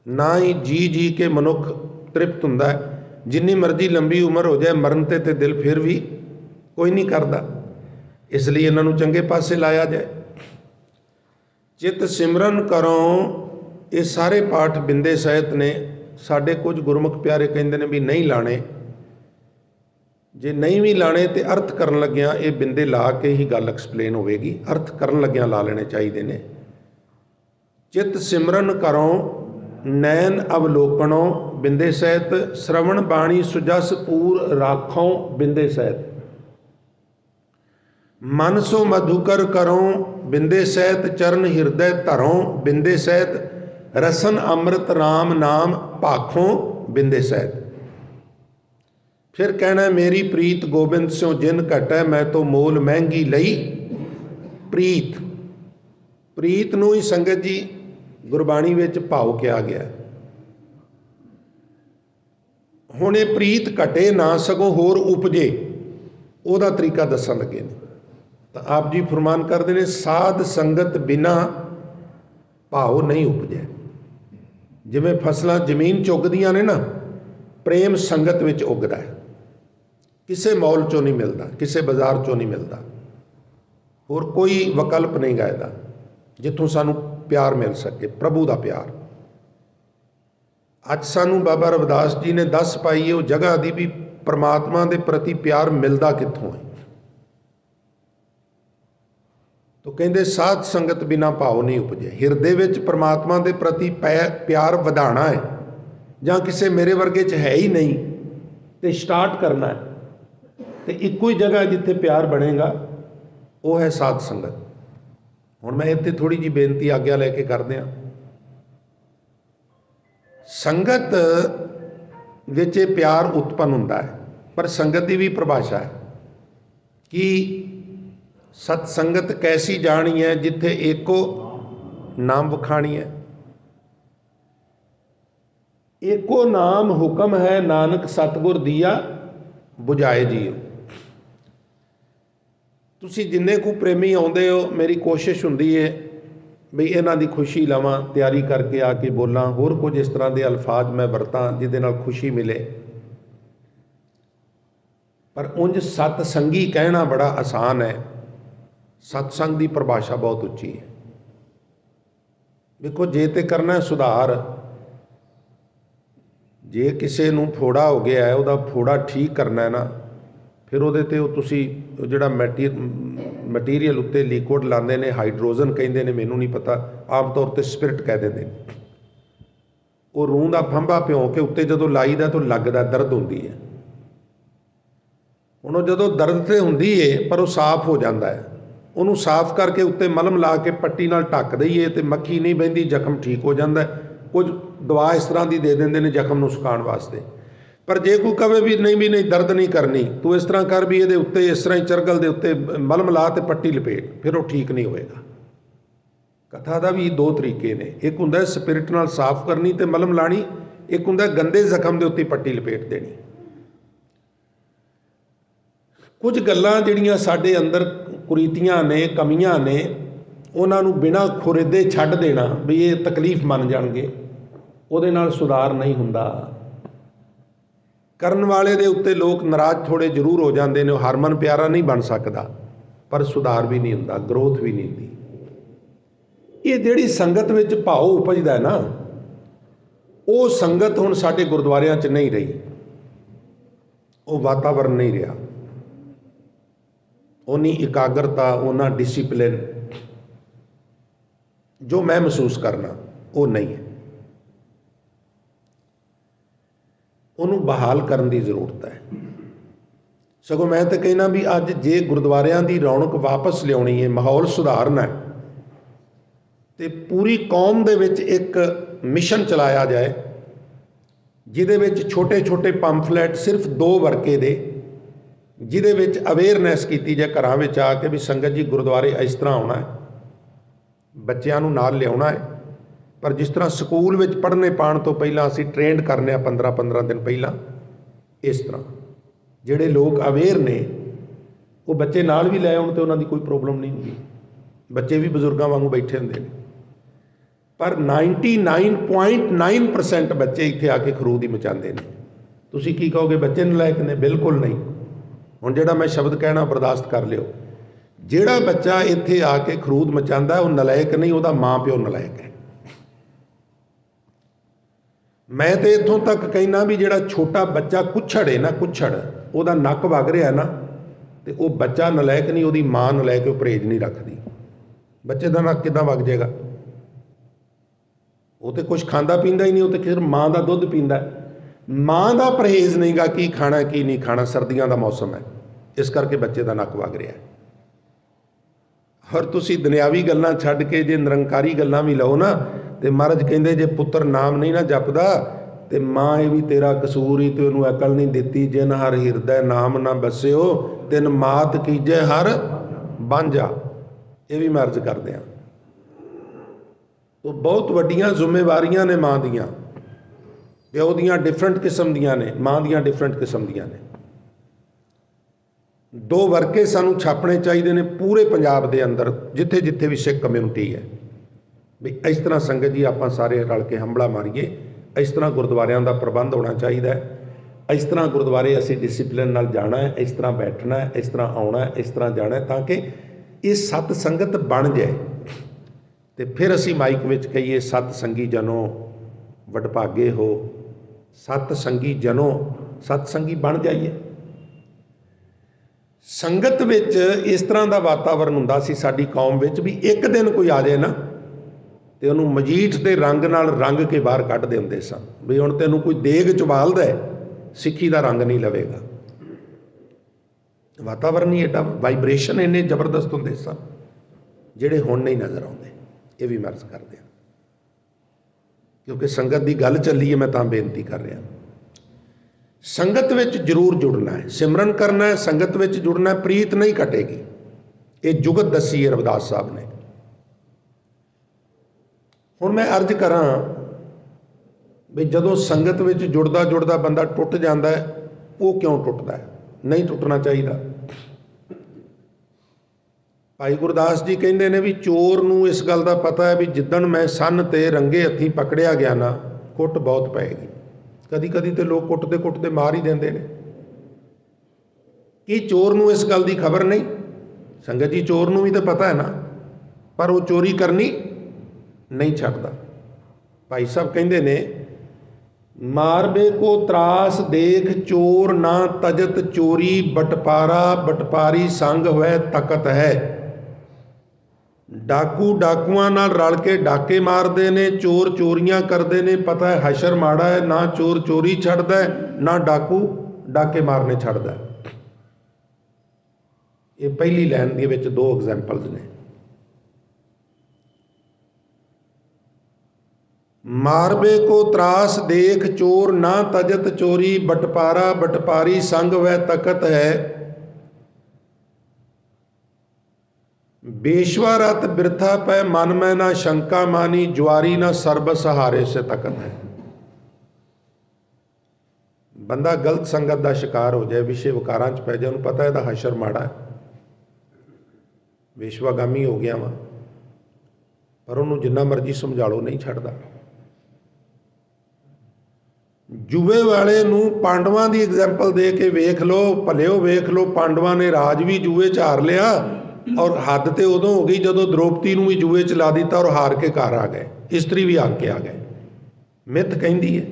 ना ही जी के मनुख तृप्त हुंदा है। जिन्नी मर्जी लंबी उम्र हो जाए मरण ते दिल फिर भी कोई नहीं करता, इसलिए इन्हों चंगे पासे लाया जाए। चित सिमरन करों, ये सारे पाठ बिंदे सहित ने। साढ़े कुछ गुरमुख प्यारे कहते हैं भी नहीं लाने, जे नहीं भी लाने तो अर्थ करन लग्या ये बिंदे ला के ही गल एक्सप्लेन होगी। अर्थ करन लग्या ला लेने चाहिए ने। चित सिमरन करों नैन अवलोकनों बिंदे सहित, श्रवण बाणी सुजस पूर राखों बिंदे सहित। मन सो मधुकर करों बिंदे सहित, चरण हृदय धरों बिंदे सहित, रसन अमृत राम नाम भाखों बिंदे सहित। फिर कहना मेरी प्रीत गोबिंद स्यों जिन घटै, मैं तो मोल महंगी लई प्रीत। प्रीत नूं ही संगत जी गुरबाणी विच भाव किया गया। हुण ये प्रीत घटे ना सगों होर उपजे, उहदा तरीका दसन लगे ने। तो आप जी फरमान करते हैं साध संगत बिना भाव नहीं उपजे। जिवें फसलां जमीन चुगदियां ने ना, प्रेम संगत विच उगदा है, किसी मॉल चों नहीं मिलता, किसी बाजार चों नहीं मिलता, होर कोई विकल्प नहीं गायदा जिथों सानू प्यार मिल सके, प्रभु का प्यार। अज सानू बाबा रविदास जी ने दस पाई है वो जगह दी भी परमात्मा के प्रति प्यार मिलता कित्थों है। तो कहते साध संगत बिना भाव नहीं उपजे। हिरदे विच परमात्मा के प्रति प्यार वधाना है, जां किसी मेरे वर्गे च है ही नहीं, ਤੇ ਸਟਾਰਟ ਕਰਨਾ ਹੈ, ਤੇ ਇੱਕੋ ਹੀ ਜਗ੍ਹਾ ਜਿੱਥੇ ਪਿਆਰ ਬਣੇਗਾ ਉਹ ਹੈ ਸਾਧ ਸੰਗਤ। ਹੁਣ ਮੈਂ ਇੱਥੇ ਥੋੜ੍ਹੀ ਜਿਹੀ ਬੇਨਤੀ ਆਗਿਆ ਲੈ ਕੇ ਕਰਦੇ ਹਾਂ। ਸੰਗਤ ਵਿੱਚ ਇਹ ਪਿਆਰ ਉਤਪੰਨ ਹੁੰਦਾ ਹੈ, ਪਰ ਸੰਗਤ ਦੀ ਵੀ ਪਰਿਭਾਸ਼ਾ ਹੈ ਕਿ ਸਤ ਸੰਗਤ ਕੈਸੀ ਜਾਣੀ ਹੈ ਜਿੱਥੇ ਏਕੋ ਨਾਮ ਵਖਾਣੀ ਹੈ। ਏਕੋ ਨਾਮ ਹੁਕਮ ਹੈ, ਨਾਨਕ ਸਤਿਗੁਰ ਦੀਆ ਬੁਝਾਏ ਜੀਓ। ਤੁਸੀਂ ਜਿੰਨੇ ਕੁ ਪ੍ਰੇਮੀ ਆਉਂਦੇ ਹੋ, ਮੇਰੀ ਕੋਸ਼ਿਸ਼ ਹੁੰਦੀ ਹੈ ਵੀ ਇਹਨਾਂ ਦੀ ਖੁਸ਼ੀ ਲਵਾਂ, ਤਿਆਰੀ ਕਰਕੇ ਆ ਕੇ ਬੋਲਾਂ, ਹੋਰ ਕੁਝ ਇਸ ਤਰ੍ਹਾਂ ਦੇ ਅਲਫਾਜ਼ ਮੈਂ ਵਰਤਾਂ ਜਿਹਦੇ ਨਾਲ ਖੁਸ਼ੀ ਮਿਲੇ। ਪਰ ਉਂਝ ਸਤ ਸੰਗੀ ਕਹਿਣਾ ਬੜਾ ਆਸਾਨ ਹੈ, ਸਤਸੰਗ ਦੀ ਪਰਿਭਾਸ਼ਾ ਬਹੁਤ ਉੱਚੀ ਹੈ। ਦੇਖੋ, ਜੇ ਤੇ ਕਰਨਾ ਸੁਧਾਰ, ਜੇ ਕਿਸੇ ਨੂੰ ਫੋੜਾ ਹੋ ਗਿਆ ਹੈ, ਉਹਦਾ ਫੋੜਾ ਠੀਕ ਕਰਨਾ ਹੈ ਨਾ, ਫਿਰ ਉਹਦੇ 'ਤੇ ਉਹ ਤੁਸੀਂ ਜਿਹੜਾ ਮਟੀਰੀਅਲ ਉੱਤੇ ਲਿਕੁਇਡ ਲਾਉਂਦੇ ਨੇ, ਹਾਈਡਰੋਜਨ ਕਹਿੰਦੇ ਨੇ, ਮੈਨੂੰ ਨਹੀਂ ਪਤਾ, ਆਮ ਤੌਰ 'ਤੇ ਸਪਿਰਿਟ ਕਹਿ ਦਿੰਦੇ ਨੇ। ਉਹ ਰੂੰ ਦਾ ਫੰਭਾ ਭਿਉਂ ਕੇ ਉੱਤੇ ਜਦੋਂ ਲਾਈਦਾ ਤਾਂ ਲੱਗਦਾ, ਦਰਦ ਹੁੰਦੀ ਹੈ। ਹੁਣ ਉਹ ਜਦੋਂ ਦਰਦ ਤੇ ਹੁੰਦੀ ਹੈ ਪਰ ਉਹ ਸਾਫ਼ ਹੋ ਜਾਂਦਾ ਹੈ, ਉਹਨੂੰ ਸਾਫ਼ ਕਰਕੇ ਉੱਤੇ ਮਲਮ ਲਾ ਕੇ ਪੱਟੀ ਨਾਲ ਢੱਕ ਦਈਏ ਤੇ ਮੱਖੀ ਨਹੀਂ ਬਹਿੰਦੀ, ਜ਼ਖਮ ਠੀਕ ਹੋ ਜਾਂਦਾ। ਕੁਝ ਦਵਾ ਇਸ ਤਰ੍ਹਾਂ ਦੀ ਦੇ ਦਿੰਦੇ ਨੇ ਜ਼ਖਮ ਨੂੰ ਸੁਕਾਉਣ ਵਾਸਤੇ। ਪਰ ਜੇ ਕੋਈ ਕਹੇ ਵੀ ਨਹੀਂ ਦਰਦ ਨਹੀਂ ਕਰਨੀ, ਤੂੰ ਇਸ ਤਰ੍ਹਾਂ ਕਰ ਵੀ ਇਹਦੇ ਉੱਤੇ ਇਸ ਤਰ੍ਹਾਂ ਹੀ ਚਰਗਲ ਦੇ ਉੱਤੇ ਮਲਮ ਲਾ ਤੇ ਪੱਟੀ ਲਪੇਟ, ਫਿਰ ਉਹ ਠੀਕ ਨਹੀਂ ਹੋਏਗਾ। ਕਥਾ ਦਾ ਵੀ ਦੋ ਤਰੀਕੇ ਨੇ, ਇੱਕ ਹੁੰਦਾ ਸਪਿਰਿਟ ਨਾਲ ਸਾਫ਼ ਕਰਨੀ ਤੇ ਮਲਮ ਲਾਣੀ, ਇੱਕ ਹੁੰਦਾ ਗੰਦੇ ਜ਼ਖਮ ਦੇ ਉੱਤੇ ਪੱਟੀ ਲਪੇਟ ਦੇਣੀ। ਕੁਝ ਗੱਲਾਂ ਜਿਹੜੀਆਂ ਸਾਡੇ ਅੰਦਰ ਕੁਰੀਤੀਆਂ ਨੇ, ਕਮੀਆਂ ਨੇ, ਉਹਨਾਂ ਨੂੰ ਬਿਨਾਂ ਖੁਰਿਦੇ ਛੱਡ ਦੇਣਾ ਵੀ ਇਹ ਤਕਲੀਫ ਮੰਨ ਜਾਣਗੇ, ਉਹਦੇ ਨਾਲ ਸੁਧਾਰ ਨਹੀਂ ਹੁੰਦਾ। ਕਰਨ ਵਾਲੇ ਦੇ ਉੱਤੇ ਲੋਕ ਨਾਰਾਜ਼ ਥੋੜ੍ਹੇ ਜ਼ਰੂਰ ਹੋ ਜਾਂਦੇ ਨੇ, ਉਹ ਹਰਮਨ ਪਿਆਰਾ ਨਹੀਂ ਬਣ ਸਕਦਾ, ਪਰ ਸੁਧਾਰ ਵੀ ਨਹੀਂ ਹੁੰਦਾ, ਗਰੋਥ ਵੀ ਨਹੀਂ ਹੁੰਦੀ। ਇਹ ਜਿਹੜੀ ਸੰਗਤ ਵਿੱਚ ਭਾਵ ਉਪਜਦਾ ਹੈ ਨਾ, ਉਹ ਸੰਗਤ ਹੁਣ ਸਾਡੇ ਗੁਰਦੁਆਰਿਆਂ 'ਚ ਨਹੀਂ ਰਹੀ, ਉਹ ਵਾਤਾਵਰਨ ਨਹੀਂ ਰਿਹਾ, ਉਨੀ ਇਕਾਗਰਤਾ, ਉਹਨਾਂ ਡਿਸਿਪਲਿਨ ਜੋ ਮੈਂ ਮਹਿਸੂਸ ਕਰਨਾ ਉਹ ਨਹੀਂ ਹੈ। ਉਹਨੂੰ ਬਹਾਲ ਕਰਨ ਦੀ ਜ਼ਰੂਰਤ ਹੈ। ਸਗੋਂ ਮੈਂ ਤਾਂ ਕਹਿਣਾ ਵੀ ਅੱਜ ਜੇ ਗੁਰਦੁਆਰਿਆਂ ਦੀ ਰੌਣਕ ਵਾਪਸ ਲਿਆਉਣੀ ਹੈ, ਮਾਹੌਲ ਸੁਧਾਰਨਾ ਹੈ, ਤੇ ਪੂਰੀ ਕੌਮ ਦੇ ਵਿੱਚ ਇੱਕ ਮਿਸ਼ਨ ਚਲਾਇਆ ਜਾਏ ਜਿਹਦੇ ਵਿੱਚ ਛੋਟੇ ਛੋਟੇ ਪੰਫਲੇਟ ਸਿਰਫ 2 ਵਰਕੇ ਦੇ, ਜਿਹਦੇ ਵਿੱਚ ਅਵੇਅਰਨੈਸ ਕੀਤੀ ਜਾਏ ਘਰਾਂ ਵਿੱਚ ਆ ਕੇ ਵੀ ਸੰਗਤ ਜੀ ਗੁਰਦੁਆਰੇ ਇਸ ਤਰ੍ਹਾਂ ਆਉਣਾ ਹੈ, ਬੱਚਿਆਂ ਨੂੰ ਨਾਲ ਲਿਆਉਣਾ ਹੈ। ਪਰ ਜਿਸ ਤਰ੍ਹਾਂ ਸਕੂਲ ਵਿੱਚ ਪੜ੍ਹਨੇ ਪਾਉਣ ਤੋਂ ਪਹਿਲਾਂ ਅਸੀਂ ਟ੍ਰੇਨਡ ਕਰਨੇ ਆ 15-15 ਦਿਨ ਪਹਿਲਾਂ, ਇਸ ਤਰ੍ਹਾਂ ਜਿਹੜੇ ਲੋਕ ਅਵੇਅਰ ਨੇ ਉਹ ਬੱਚੇ ਨਾਲ ਵੀ ਲੈ ਆਉਣ ਤੇ ਉਹਨਾਂ ਦੀ ਕੋਈ ਪ੍ਰੋਬਲਮ ਨਹੀਂ ਹੁੰਦੀ। ਬੱਚੇ ਵੀ ਬਜ਼ੁਰਗਾਂ ਵਾਂਗੂ ਬੈਠੇ ਹੁੰਦੇ ਨੇ, ਪਰ 99.9% ਬੱਚੇ ਇੱਥੇ ਆ ਕੇ ਖਰੂਦ ਹੀ ਮਚਾਉਂਦੇ ਨੇ। ਤੁਸੀਂ ਕੀ ਕਹੋਗੇ, ਬੱਚੇ ਨਲਾਇਕ ਨੇ? ਬਿਲਕੁਲ ਨਹੀਂ। ਹੁਣ ਜਿਹੜਾ ਮੈਂ ਸ਼ਬਦ ਕਹਿਣਾ ਬਰਦਾਸ਼ਤ ਕਰ ਲਿਓ, ਜਿਹੜਾ ਬੱਚਾ ਇੱਥੇ ਆ ਕੇ ਖਰੂਦ ਮਚਾਉਂਦਾ ਉਹ ਨਲਾਇਕ ਨਹੀਂ, ਉਹਦਾ ਮਾਂ ਪਿਓ ਨਲਾਇਕ ਹੈ। ਮੈਂ ਤੇ ਇੱਥੋਂ ਤੱਕ ਕਹਿਣਾ ਵੀ ਜਿਹੜਾ ਛੋਟਾ ਬੱਚਾ ਕੁੱਛੜ ਹੈ ਨਾ, ਕੁੱਛੜ ਉਹਦਾ ਨੱਕ ਵਗ ਰਿਹਾ ਨਾ, ਤੇ ਉਹ ਬੱਚਾ ਨਲਾਇਕ ਨਹੀਂ, ਉਹਦੀ ਮਾਂ ਨਲਾਇਕ, ਉਹ ਪਰਹੇਜ਼ ਨਹੀਂ ਰੱਖਦੀ। ਬੱਚੇ ਦਾ ਨੱਕ ਕਿੱਦਾਂ ਵਗ ਜਾਏਗਾ? ਉਹ ਤੇ ਕੁਛ ਖਾਂਦਾ ਪੀਂਦਾ ਹੀ ਨਹੀਂ, ਉਹ ਤੇ ਸਿਰਫ ਮਾਂ ਦਾ ਦੁੱਧ ਪੀਂਦਾ। ਮਾਂ ਦਾ ਪਰਹੇਜ਼ ਨਹੀਂਗਾ ਕੀ ਖਾਣਾ ਕੀ ਨਹੀਂ ਖਾਣਾ। ਸਰਦੀਆਂ ਦਾ ਮੌਸਮ ਹੈ, ਇਸ ਕਰਕੇ ਬੱਚੇ ਦਾ ਨੱਕ ਵਗ ਰਿਹਾ। ਔਰ ਤੁਸੀਂ ਦੁਨਿਆਵੀ ਗੱਲਾਂ ਛੱਡ ਕੇ ਜੇ ਨਿਰੰਕਾਰੀ ਗੱਲਾਂ ਵੀ ਲਓ ਨਾ, ਤੇ ਮਹਾਰਾਜ ਕਹਿੰਦੇ ਜੇ ਪੁੱਤਰ ਨਾਮ ਨਹੀਂ ਨਾ ਜਪਦਾ ਤੇ ਮਾਂ ਇਹ ਵੀ ਤੇਰਾ ਕਸੂਰ ਹੀ, ਤੇ ਉਹਨੂੰ ਅਕਲ ਨਹੀਂ ਦਿੱਤੀ। ਜਿਨ ਹਰ ਹਿਰਦੈ ਨਾਮ ਨਾ ਬਸਿਓ, ਤਿਨ ਮਾਤ ਕੀਜੈ ਹਰ ਬਾਂਝਾ। ਇਹ ਵੀ ਮੈਂ ਅਰਜ਼ ਕਰਦੇ ਹਾਂ। ਉਹ ਬਹੁਤ ਵੱਡੀਆਂ ਜ਼ਿੰਮੇਵਾਰੀਆਂ ਨੇ ਮਾਂ ਦੀਆਂ, ਪਿਓ ਦੀਆਂ ਡਿਫਰੈਂਟ ਕਿਸਮ ਦੀਆਂ ਨੇ, ਮਾਂ ਦੀਆਂ ਡਿਫਰੈਂਟ ਕਿਸਮ ਦੀਆਂ ਨੇ। 2 ਵਰਕੇ ਸਾਨੂੰ ਛਾਪਣੇ ਚਾਹੀਦੇ ਨੇ ਪੂਰੇ ਪੰਜਾਬ ਦੇ ਅੰਦਰ, ਜਿੱਥੇ ਜਿੱਥੇ ਵੀ ਸਿੱਖ ਕਮਿਊਨਿਟੀ ਹੈ, ਵੀ ਇਸ ਤਰ੍ਹਾਂ ਸੰਗਤ ਜੀ ਆਪਾਂ ਸਾਰੇ ਰਲ ਕੇ ਹੰਬਲਾ ਮਾਰੀਏ। ਇਸ ਤਰ੍ਹਾਂ ਗੁਰਦੁਆਰਿਆਂ ਦਾ ਪ੍ਰਬੰਧ ਹੋਣਾ ਚਾਹੀਦਾ ਹੈ। ਇਸ ਤਰ੍ਹਾਂ ਗੁਰਦੁਆਰੇ ਅਸੀਂ ਡਿਸਿਪਲਿਨ ਨਾਲ ਜਾਣਾ ਹੈ, ਇਸ ਤਰ੍ਹਾਂ ਬੈਠਣਾ ਹੈ, ਇਸ ਤਰ੍ਹਾਂ ਆਉਣਾ ਹੈ, ਇਸ ਤਰ੍ਹਾਂ ਜਾਣਾ ਹੈ, ਤਾਂ ਕਿ ਇਹ ਸਤ ਸੰਗਤ ਬਣ ਜਾਏ। ਤੇ ਫਿਰ ਅਸੀਂ ਮਾਈਕ ਵਿੱਚ ਕਹੀਏ, ਸਤ ਸੰਗੀ ਜਨੋ ਵਡਭਾਗੇ ਹੋ, ਸਤ ਸੰਗੀ ਜਨੋ, ਸਤ ਸੰਗੀ ਬਣ ਜਾਈਏ। ਸੰਗਤ ਵਿੱਚ ਇਸ ਤਰ੍ਹਾਂ ਦਾ ਵਾਤਾਵਰਨ ਹੁੰਦਾ ਸੀ ਸਾਡੀ ਕੌਮ ਵਿੱਚ ਵੀ ਇੱਕ ਦਿਨ ਕੋਈ ਆ ਜਾਏ ਨਾ, ਤੇ ਉਹਨੂੰ ਮਜੀਠ ਦੇ ਰੰਗ ਨਾਲ ਰੰਗ ਕੇ ਬਾਹਰ ਕੱਢਦੇ ਹੁੰਦੇ ਸਨ। ਵੀ ਹੁਣ ਤੈਨੂੰ ਕੋਈ ਦੇਗ ਚੁਬਾਲਦਾ ਹੈ सिक्खी का रंग नहीं लवेगा। वातावरण ही एडा, वाइब्रेशन इन्ने जबरदस्त होंदे सन जिहड़े हुण नहीं नज़र आउंदे। ये भी मर्ज करते हैं, क्योंकि संगत की गल चली है, मैं तां बेनती कर रहा। संगत विच जरूर जुड़ना है, सिमरन करना है, संगत विच जुड़ना है, प्रीत नहीं घटेगी। ये जुगत दसी है रविदास साहब ने। हुण मैं अर्ज करा भी जदों संगत विच जुड़दा जुड़दा बंदा टुट जाता है, वो क्यों टुटदा है? नहीं टुटना चाहिए। भाई गुरदास जी कहते हैं भी चोर नूं इस गल का पता है भी जिद्दण मैं सन ते रंगे हथी पकड़िया गया ना, कुट बहुत पैगी। कदी कदी तो लोग कुटते कुटते मार ही देंदे ने। कि चोर नूं इस गल की खबर नहीं? संगत जी चोर नूं भी तो पता है ना, पर वो चोरी करनी नहीं छड्डदा। भाई साहब कहते ने मारबे को त्रास देख चोर ना तजत चोरी, बटपारा बटपारी संग होए तकत है। डाकू डाकुआं नाल रल के डाके मारते ने, चोर चोरियां करते ने, पता है हशर माड़ा है। ना चोर चोरी छड्डदा है, ना डाकू डाके मारने छड्डदा है। ये पहली लाइन दे विच दो एग्जाम्पल्स ने। मारबे को त्रास देख चोर ना तजत चोरी, बटपारा बटपारी संग वह तकत है। बेश्वा रत बिरथा पै मन में ना शंका मानी, ज्वारी ना सर्ब सहारे से तकत है। बंदा गलत संगत का शिकार हो जाए, विषय विकारां च पै जाए, उन्हें पता है हशर माड़ा है, बेशवागामी हो गया वा, पर उन्होंने जिन्ना मर्जी समझा लो नहीं छड्डदा। जुए वाले नूं पांडवां दी एग्जाम्पल दे के वेख लो, भलिओ वेख लो, पांडवां ने राज भी जुए च हार लिया, और हद तो उदों हो गई जदों द्रौपदी नूं भी जुए च ला दिता और हार के घर आ गए, इस्त्री भी हार के आ गए। मिथ कहती है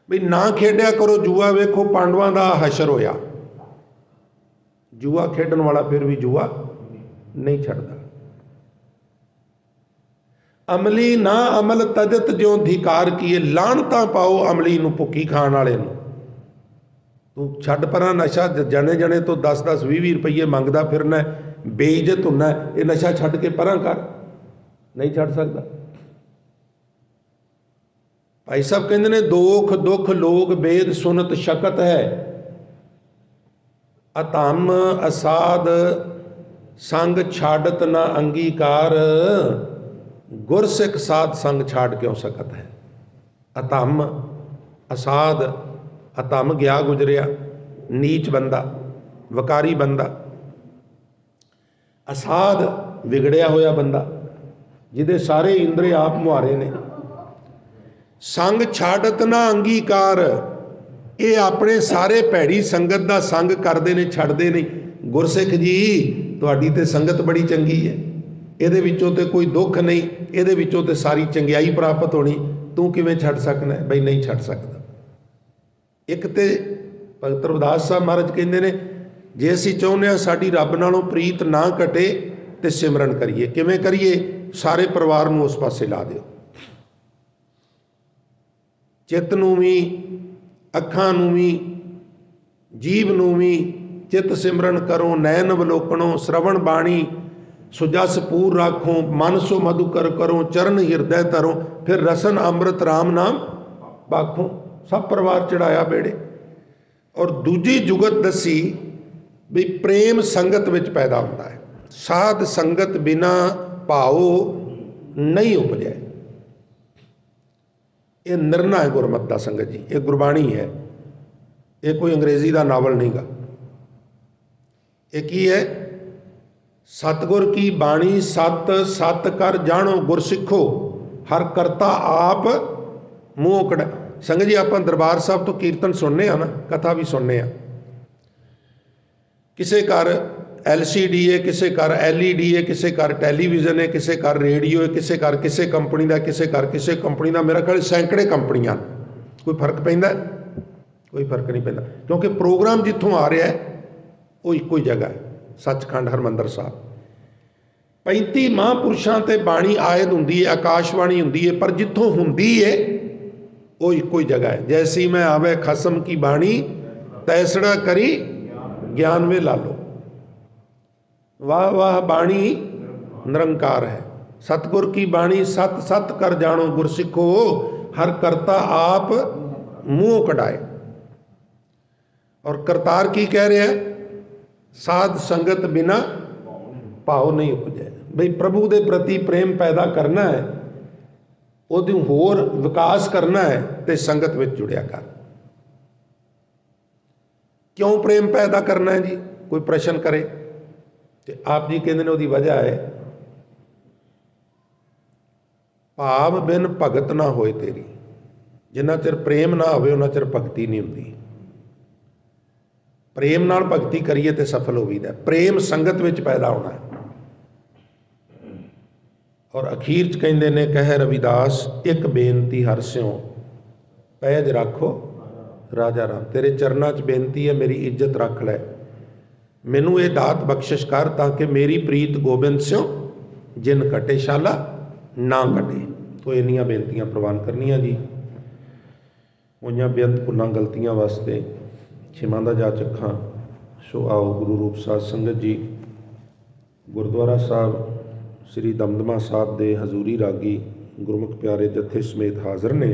भी ना खेडिया करो जुआ, वेखो पांडवां दा हशर होया। जुआ खेडण वाला फिर भी जुआ नहीं छड्डदा। अमली ना अमल तजत ज्यों धिकार किए, लानता पाओ अमली नूं भुक्की खाण वाले नूं। तू छड्ड परां नशा, जने जने तो 10-10 20-20 रुपये मंगदा फिरना, बेइज्जत हुंदा, ये नशा छड्ड के परां कर, नहीं छड्ड सकदा। भाई साहब कहते ने दोख दुख लोग वेद सुनत शकत है, अतम असाध संग छाड़त ना अंगीकार, गुरसिख साध संग छाड़ क्यों सकत है। अतम असाध, अतम गया गुजरिया, नीच बंदा, वकारी बंदा, असाध विगड़िया होया बंदा, जिदे सारे इंद्रे आप मुहारे ने। संग छाड़त ना अंगीकार, ये अपने सारे भैड़ी संगत का संग करते ने, छड्डदे नहीं। गुरसिख जी तुहाडी ते संगत बड़ी चंगी है, ਇਹਦੇ ਵਿੱਚੋਂ ਤੇ ਕੋਈ ਦੁੱਖ ਨਹੀਂ, ਇਹਦੇ ਵਿੱਚੋਂ ਤੇ ਸਾਰੀ ਚੰਗਿਆਈ ਪ੍ਰਾਪਤ ਹੋਣੀ, ਤੂੰ ਕਿਵੇਂ ਛੱਡ ਸਕਣਾ? ਬਈ ਨਹੀਂ ਛੱਡ ਸਕਦਾ। ਇੱਕ ਤੇ ਭਗਤ ਰਵਿਦਾਸ ਸਾਹਿਬ ਮਹਾਰਾਜ ਕਹਿੰਦੇ ਨੇ ਜੇ ਅਸੀਂ ਚਾਹੁੰਦੇ ਹਾਂ ਸਾਡੀ ਰੱਬ ਨਾਲੋਂ ਪ੍ਰੀਤ ਨਾ ਘਟੇ ਤੇ ਸਿਮਰਨ ਕਰੀਏ। ਕਿਵੇਂ ਕਰੀਏ? ਸਾਰੇ ਪਰਿਵਾਰ ਨੂੰ ਉਸ ਪਾਸੇ ਲਾ ਦਿਓ, ਚਿੱਤ ਨੂੰ ਵੀ, ਅੱਖਾਂ ਨੂੰ ਵੀ, ਜੀਭ ਨੂੰ ਵੀ ਚਿੱਤ ਸਿਮਰਨ ਕਰੋ। ਨੈਣ ਅਵਲੋਕਣੋ श्रवण बाणी, सुजस पूर राखो, मन सो मधुकर करो, चरण हृदय तरो, फिर रसन अमृत राम नाम बाखो। सब परिवार चढ़ाया बेड़े। और दूजी जुगत दसी भी प्रेम संगत विच पैदा होता है, साध संगत बिना भाओ नहीं उपजे। ये निर्णय है गुरमत का संगत जी, ये गुरबाणी है, ये कोई अंग्रेजी का नावल नहीं गा। ये की है? सतगुर की बाणी सत सत कर जानो, गुर सिखो हर करता आप मूँह कड़। संगत जी आप दरबार साहब तो कीर्तन सुनने ना, कथा भी सुनने, किसी घर LCD है, किसी घर LED है, किसी घर टैलीविजन है, किसी घर रेडियो है, किसी घर किसी कंपनी का, किसी घर किसी कंपनी का। मेरा ख्याल सैकड़े कंपनियां, कोई फर्क पैंदा? कोई फर्क नहीं पैंदा, क्योंकि प्रोग्राम जितों आ रहा है वो एक ही जगह है, सचखंड हरमंदर साहब। 35 महापुरुषों ते बाणी आयद हुंदी है, आकाशवाणी हुंदी है, पर जिथों हुंदी है वो एको ही जगह है। जैसी मैं आवे खसम की बाणी, तैसड़ा करी ज्ञान में ला लो। वाह वाह बाणी निरंकार है। सतगुर की बाणी सत सत कर जानो गुर सिखो, हर करता आप मुंह कढ़ाए। और करतार की कह रहे हैं, साध संगत बिना भाव नहीं उपजे। बई प्रभु के प्रति प्रेम पैदा करना है, ਉਹਦੀ ਹੋਰ विकास करना है, तो संगत में जुड़िया कर। क्यों प्रेम पैदा करना है जी, कोई प्रश्न करे तो आप जी कहते हैं, ਉਹਦੀ वजह है भाव बिन भगत ना होए तेरी। जिन्ना चिर प्रेम ना होवे उन्ना चिर भगती नहीं होती। प्रेम नाल भगती करिए तो सफल होवीदा। प्रेम संगत में पैदा होना है। और अखीर च कहते ने, कह रविदास एक बेनती हर स्यों, पैज रखो राजा राम। तेरे चरणा च बेनती है, मेरी इज्जत रख लै, मैनू ये दात बख्शिश कर, ताकि मेरी प्रीत गोबिंद स्यों जिन कटे शाला ना कटे। तो इन्नियां बेनतियां प्रवान करनियां जी। होइयां बेअंत भुलां गलतियां वास्ते क्षमा दा जाचक हां। सो आओ गुरु रूप साध संगत जी, गुरुद्वारा साहब श्री दमदमा साहब दे हजूरी रागी गुरमुख प्यारे जत्थे समेत हाज़र ने।